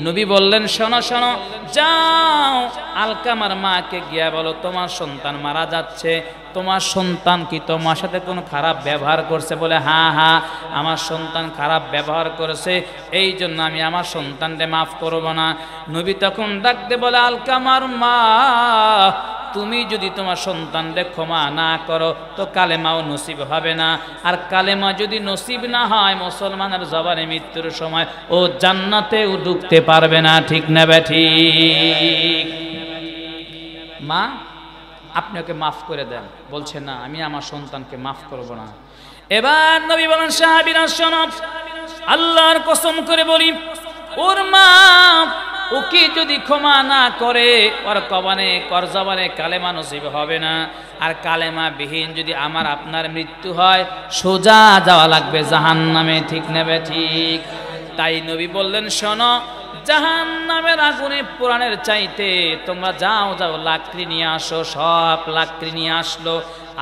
নবী বললেন, শোনো শোনো, যাও আলকামার মাকে গিয়া বলো, তোমার সন্তান মারা যাচ্ছে, তোমার সন্তান কি তোমার সাথে কোনো খারাপ ব্যবহার করছে? বলে, হ্যাঁ হ্যাঁ, আমার সন্তান খারাপ ব্যবহার করেছে, এই জন্য আমি আমার সন্তানকে মাফ করব না। নবী তখন ডাকতে বলে, আলকামার মা, তুমি যদি তোমার সন্তানকে ক্ষমা না করো, তো কালেমাও নসিব হবে না। আর কালেমা যদি নসিব না হয়, মুসলমানের জবানে মৃত্যুর সময় ও জান্নাতেও ঢুকতে পারবে না। ঠিক না ঠিক? মা, আপনি ওকে মাফ করে দেন। বলছে, না, আমি আমার সন্তানকে মাফ করব না। এবার নবী বলেন, সাহাবীরা শোনো, আল্লাহর কসম করে বলি, ওর মা ওকে যদি ক্ষমা না করে, ওর জবানে কালেমা নসিব হবে না। আর কালেমা বিহীন যদি আমার আপনার মৃত্যু হয়, সোজা যাওয়া লাগবে জাহান্নামে। ঠিক নেবে ঠিক? তাই নবী বললেন, শোনো, জাহান্নামের আগুনে পোড়ানোর চাইতে তোমরা যাও যাও লাকড়ি নিয়ে আসো। সব লাকড়ি নিয়ে আসলো।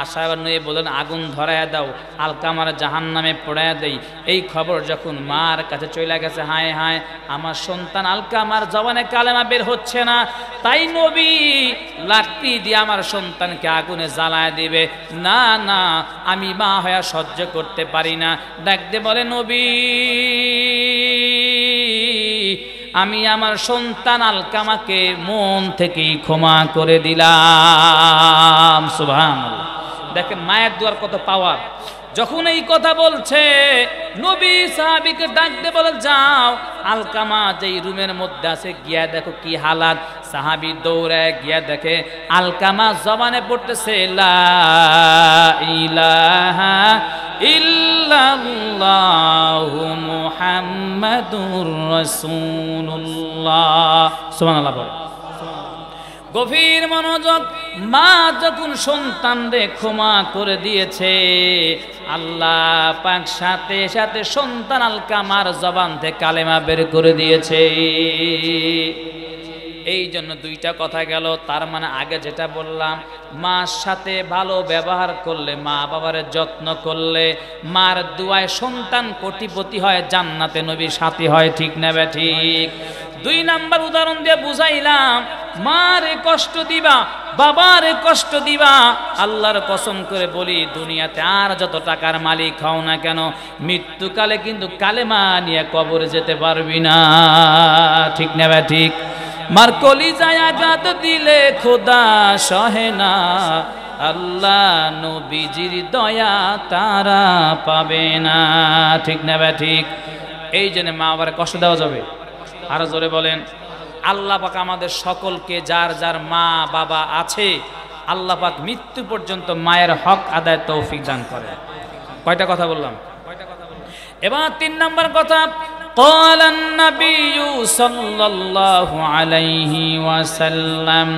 আশাবার নবী বলেন আগুন ধরায়া দাও, আলকামার জাহান্নামে পোড়ায়া দেই। এই খবর যখন মার কাছে চলে গেছে, হায় হায় আমার সন্তান আলকামার জবানে কালেমা বের হচ্ছে না, তাই নবী লাকড়ি দিয়ে আমার সন্তানকে আগুনে জ্বালায় দিবে। না না, আমি মা হয়ে সহ্য করতে পারি না। ডাকতে বলে নবী আমি আমার সন্তান আলকামাকে মন থেকেই ক্ষমা করে দিলাম। সুবহানাল্লাহ। দেখেন মায়ের দুয়ার কত পাওয়ার। যখন এই কথা বলছে নবী সাহাবীকে ডাকতে বলে যাও আলকামা যেই রুমের মধ্যে আছে গিয়া দেখো কি হালাত। সাহাবী দৌড়ায় গিয়া দেখে আলকামা জবানে পড়তেছে লা ইলাহা ইল্লাল্লাহু মুহাম্মাদুর রাসূলুল্লাহ। সুবহানাল্লাহ। গভীর মনোযোগ। মা যখন সন্তানরে ক্ষমা করে দিয়েছে, আল্লাহ পাক সাথে সাথে সন্তান আলকামার জবান থেকে কালেমা বের করে দিয়েছে। এই জন্য দুইটা কথা গেল। তার মানে আগে যেটা বললাম, মার সাথে ভালো ব্যবহার করলে, মা বাবার যত্ন করলে, মার দুয়ায় সন্তান কোটিপতি হয়, জান্নাতে নবীর সাথী হয়। ঠিক না বে ঠিক? দুই নাম্বার উদাহরণ দিয়ে বুঝাইলাম, মারে কষ্ট দিবা, বাবারে কষ্ট দিবা, আল্লাহর কসম করে বলি দুনিয়াতে আর যত টাকার মালিক হও না কেন, মৃত্যুকালে কিন্তু কালেমা নিয়ে কবরে যেতে পারবি না। ঠিক না বে ঠিক? মার কলিজায় আঘাত দিলে খোদা সহে না, আল্লাহ নবীজির দয়া তারা পাবে না। ঠিক না বে ঠিক? এই জন্য মা বাবার কষ্ট দেওয়া যাবে? আরো জোরে বলেন। আল্লাহ পাক আমাদের সকলকে যার যার মা বাবা আছে, আল্লাহ পাক মৃত্যু পর্যন্ত মায়ের হক আদায় তৌফিক দান করে। কয়টা কথা বললাম? এবার 3 নম্বর কথা, قال النبي صلى الله عليه وسلم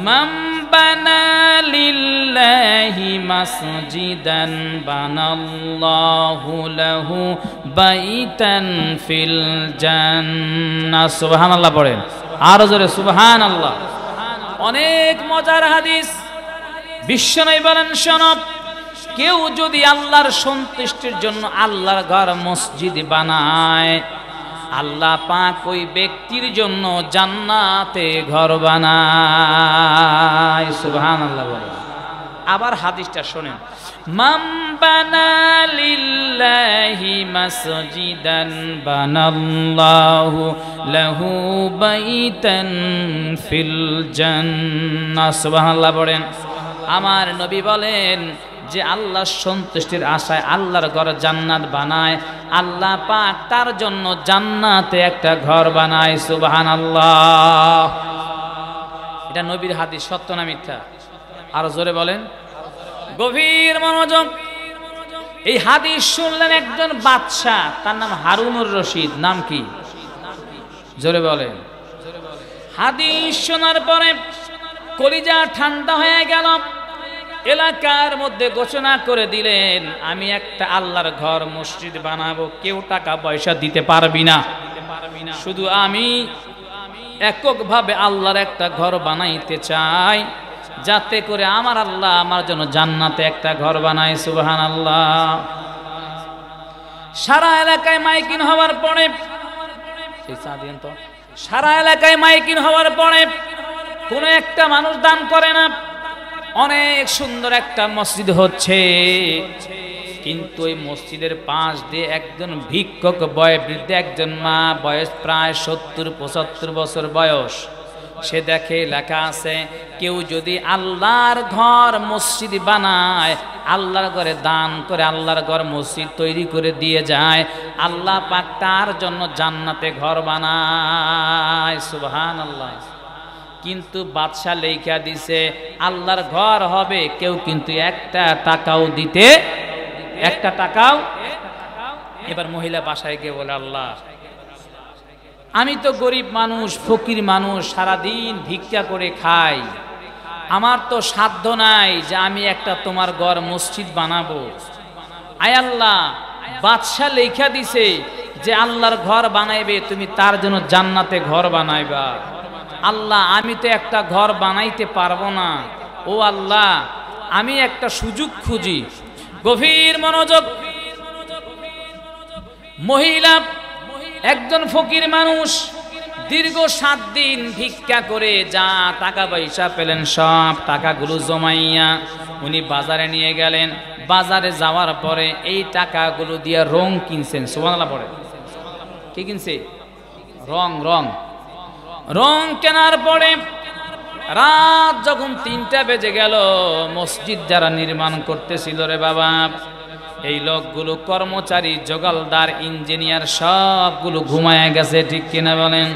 من بنى لله مسجدا بنى الله له بيتا في الجنة। সুবহানাল্লাহ পড়েন আরো জোরে সুবহানাল্লাহ। অনেক মজার হাদিস। বিশ্বনবী বলেন শোনো, কেউ যদি আল্লাহর সন্তুষ্টির জন্য আল্লাহর ঘর মসজিদ বানায়, আল্লাহ পাক ওই ব্যক্তির জন্য জান্নাতে ঘর বানায়। সুবহানাল্লাহ বলে। আবার হাদিসটা শোনেন, মান বানা লিল্লাহি মাসজিদান বানাল্লাহু লাহু বাইতান ফিল জান্নাহ। সুবহানাল্লাহ বলেন। আমার নবী বলেন যে আল্লাহর সন্তুষ্টির আশায় আল্লাহর ঘর জান্নাত বানায়, আল্লাহ পাক তার জন্য জান্নাতে একটা ঘর বানায়। সুবহানাল্লাহ। এটা নবীর হাদিস, সত্য না মিথ্যা? আরো জোরে বলেন। গভীর মনোযোগ। এই হাদিস শুনলেন একজন বাদশা, তার নাম হারুনুর রশিদ। নাম কি? জোরে বলেন। হাদিস শোনার পরে কলিজা ঠান্ডা হয়ে গেল। এলাকার মধ্যে ঘোষণা করে দিলেন, আমি একটা আল্লাহর ঘর মসজিদ বানাবো, কেউ টাকা পয়সা দিতে পারবি না, শুধু আমি এককভাবে আল্লাহর একটা ঘর বানাইতে চাই, যাতে করে আমার আল্লাহ আমার জন্য জান্নাতে একটা ঘর বানায়। সুবহানাল্লাহ। সারা এলাকায় মাইকিং হওয়ার পরে, সারা এলাকায় মাইকিং হওয়ার পরে কোনো একটা মানুষ দান করে না। অনেক সুন্দর একটা মসজিদ হচ্ছে, কিন্তু ওই মসজিদের পাশ দিয়ে একজন ভিক্ষুক বয়োবৃদ্ধ একজন মা, বয়স প্রায় 70-75 বছর বয়স, সে দেখে লেখা আছে কেউ যদি আল্লাহর ঘর মসজিদ বানায়, আল্লাহর ঘরে দান করে, আল্লাহর ঘর মসজিদ তৈরি করে দিয়ে যায়, আল্লাহ পাক তার জন্য জান্নাতে ঘর বানায়। সুবহানাল্লাহ। কিন্তু বাদশা লেখা দিছে আল্লাহর ঘর হবে, কেউ কিন্তু একটা টাকাও দিতে, একটা টাকাও। এবার মহিলা বাসায় গিয়ে বলে, আল্লাহ আমি তো গরিব মানুষ, ফকির মানুষ, সারাদিন ভিক্ষা করে খাই, আমার তো সাধ্য নাই যে আমি একটা তোমার ঘর মসজিদ বানাবো। আয় আল্লাহ, বাদশা লেখা দিছে যে আল্লাহর ঘর বানাইবে তুমি তার জন্য জান্নাতে ঘর বানাইবা। আল্লাহ আমি তো একটা ঘর বানাইতে পারবো না, ও আল্লাহ আমি একটা সুযোগ খুঁজি। গভীর মনোযোগ। মহিলা একজন ফকির মানুষ, দীর্ঘ 7 দিন ভিক্ষা করে যা টাকা পয়সা পেলেন সব টাকাগুলো জমাইয়া উনি বাজারে নিয়ে গেলেন। বাজারে যাওয়ার পরে এই টাকাগুলো দিয়ে রং কিনছেন। সুবহানাল্লাহ পড়ে। কি কিনছে? রং কেনার পরে রাত যখন 3টা বেজে গেল, মসজিদ যারা নির্মাণ করতেছিল রে বাবা, এই লোকগুলো কর্মচারী, জোগালদার, ইঞ্জিনিয়ার সবগুলো ঘুমায় গেছে। ঠিক কিনা বলেন?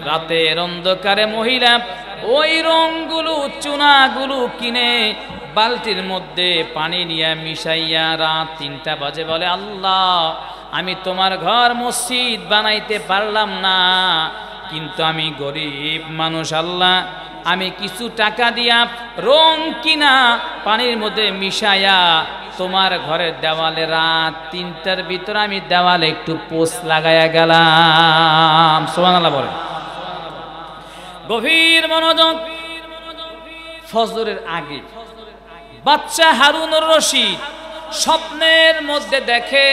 রাতের অন্ধকারে মহিলা ওই রংগুলো, চুনাগুলো কিনে বালতির মধ্যে পানি নিয়ে মিশাইয়া রাত 3টা বাজে বলে, আল্লাহ আমি তোমার ঘর মসজিদ বানাইতে পারলাম না, কিন্তু আমি গরিব মানুষ, আল্লাহ আমি কিছু টাকা দিয়া রং কিনা পানির মধ্যে মিশাইয়া তোমার ঘরের দেওয়ালে রাত 3টার ভিতরে আমি দেওয়ালে একটু পোস্ট লাগাইয়া গেলাম। সুবহানাল্লাহ বলে। গভীর মনোযোগ। ফজরের আগে বাচ্চা হারুনুর রশিদ স্বপ্নের মধ্যে দেখে,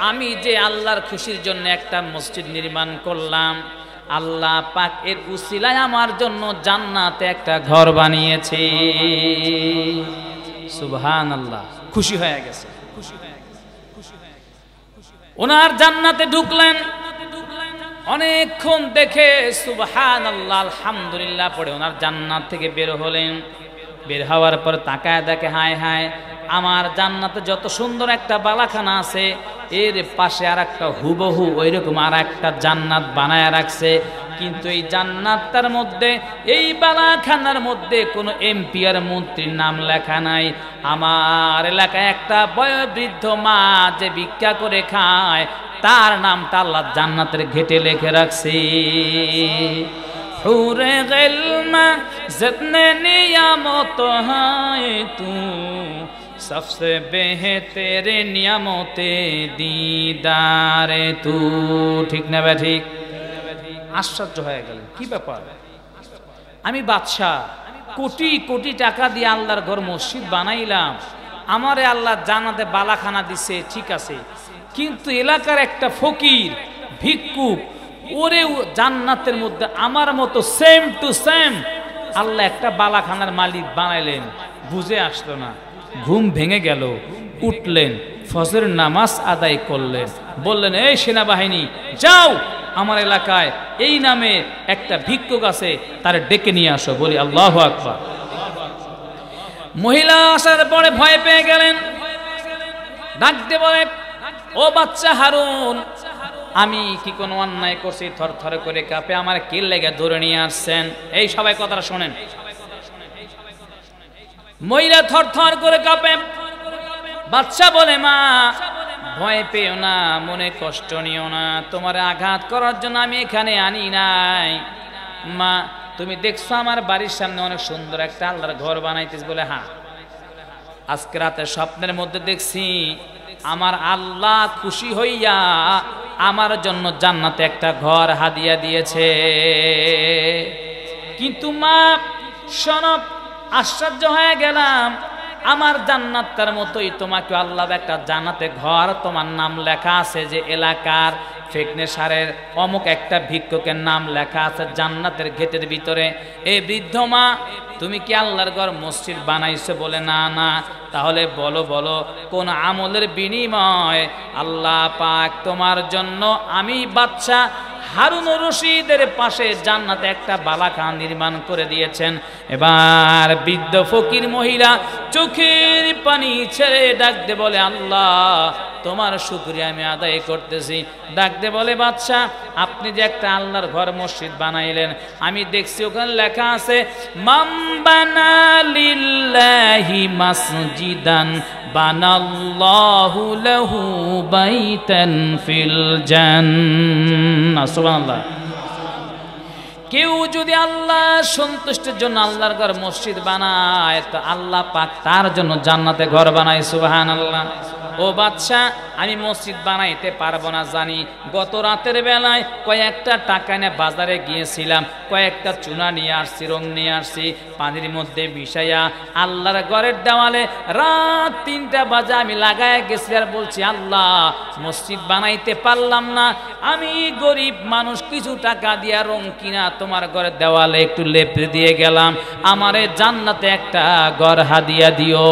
আমি যে আল্লাহর খুশির জন্য একটা মসজিদ নির্মাণ করলাম, আল্লাহ পাক এর উসিলায় আমার জন্য জান্নাতে একটা ঘর বানিয়েছে। সুবহানাল্লাহ। খুশি হয়ে গেছে। ওনার জান্নাতে ঢুকলেন। অনেকক্ষণ দেখে সুবহানাল্লাহ আলহামদুলিল্লাহ পড়ে ওনার জান্নাত থেকে বের হলেন। বের হওয়ার পর তাকায় দেখে, হায় হায় আমার জান্নাতে যত সুন্দর একটা বালাখানা আছে, এর পাশে আর একটা হুবহু ওইরকম আর একটা জান্নাত বানায় রাখছে। কিন্তু এই জান্নাতটার মধ্যে, এই বালাখানার মধ্যে কোনো এমপি আর মন্ত্রীর নাম লেখা নাই। আমার এলাকায় একটা বয়োবৃদ্ধ মা যে ভিক্ষা করে খায়, তার নামটা আল্লাহ জান্নাতের ঘেটে লিখে রাখছে। হুরে গিলমা জিতনে নিয়ামত হায় তু, सबसे बेहतर नियामते दीदारे तू। ঠিক না ভাই? ঠিক। আশ্চর্য হয়ে গেল, কি ব্যাপার? আমি বাদশা, কোটি কোটি টাকা দিয়ে আল্লাহর ঘর মসজিদ বানাইলাম, আমারে আল্লাহ জান্নাতে বালাখানা দিছে, ঠিক আছে, কিন্তু এলাকার একটা ফকির ভিক্ষুক, ওরে জান্নাতের মধ্যে আমার মতো সেম টু সেম আল্লাহ একটা বালাখানার মালিক বানাইলেন। বুঝে আসলো না। ঘুম ভেঙে গেল। উঠলেন, ফজর নামাজ আদায় করলেন, বললেন, এই সেনাবাহিনী যাও, আমার এলাকায় এই নামে একটা ভিক্ষুক আছে, তার ডেকে নিয়ে আসো। বলি আল্লাহু আকবার। মহিলা আসার পরে ভয় পেয়ে গেলেন। ডাকতে বলে, ও বাচ্চা হারুন, আমি কি কোনো অন্যায় করছি? থরথর করে কাঁপে, আমার কি লেগে ধরে নিয়ে আসছেন? এই সবাই কথাটা শোনেন। মহিলা থরথর করে কাঁপে। বাচ্চা বলে, মা ভয় পেও না, মনে কষ্ট নিও না, তোমার আঘাত করার জন্য আমি এখানে আনি নাই। মা তুমি দেখছো আমার বাড়ির সামনে অনেক সুন্দর একটা আল্লাহর ঘর বানাইতেছ? বলে হ্যাঁ, আজকে রাতে স্বপ্নের মধ্যে দেখছি আমার আল্লাহ খুশি হইয়া আমার জন্য জান্নাতে একটা ঘর হাদিয়া দিয়েছে। কিন্তু মা শোনো, আশ্চর্য হয়ে গেলাম, আমার জান্নাতটার মতোই তোমাকে আল্লাহ একটা জান্নাতে ঘর, তোমার নাম লেখা আছে যে এলাকার ফেকনেসারের অমুক একটা ভিক্ষুকের নাম লেখা আছে জান্নাতের গেটের ভিতরে। এই বৃদ্ধ মা, তুমি কি আল্লাহর ঘর মসজিদ বানাইছো? বলে না না। তাহলে বলো বলো কোন আমলের বিনিময় আল্লাহ পাক তোমার জন্য আমি বাদশা হারুনুর রশিদের পাশে জান্নাতে একটা বালাখানা নির্মাণ করে দিয়েছেন? এবার বৃদ্ধ ফকির মহিলা চোখের পানি ছেড়ে ডাকতে বলে, আল্লাহ তোমার শুকরিয়া আমি আদায় করতেছি। ডাকতে বলে, বাদশা আপনি যে একটা আল্লাহর ঘর মসজিদ বানাইলেন, আমি দেখছি ওখানে লেখা আছে মান বানা লিল্লাহি মাসজিদান বানাল্লাহু লাহু বাইতান ফিল জান্নাহ। সুবহানাল্লাহ। কেউ যদি আল্লাহ সন্তুষ্টির জন্য আল্লাহর ঘর মসজিদ বানায়, তো আল্লাহ পাক তার জন্য জান্নাতে ঘর বানায়। সুবহানাল্লাহ। ও বাদশা, আমি মসজিদ বানাইতে পারবো না জানি, গত রাতের বেলায় কয়েকটা টাকা নিয়ে বাজারে গিয়েছিলাম, কয়েকটা চুনা নিয়ে আসছি, রং নিয়ে আসছি, পানির মধ্যে মিশাইয়া আল্লাহর ঘরের দেওয়ালে রাত 3টা বাজে আমি লাগায় গেছি আর বলছি, আল্লাহ মসজিদ বানাইতে পারলাম না, আমি গরিব মানুষ, কিছু টাকা দিয়া রং কিনা তোমার ঘরের দেওয়ালে একটু লেপে দিয়ে গেলাম, আমারে জান্নাতে একটা ঘর হাদিয়া দিও।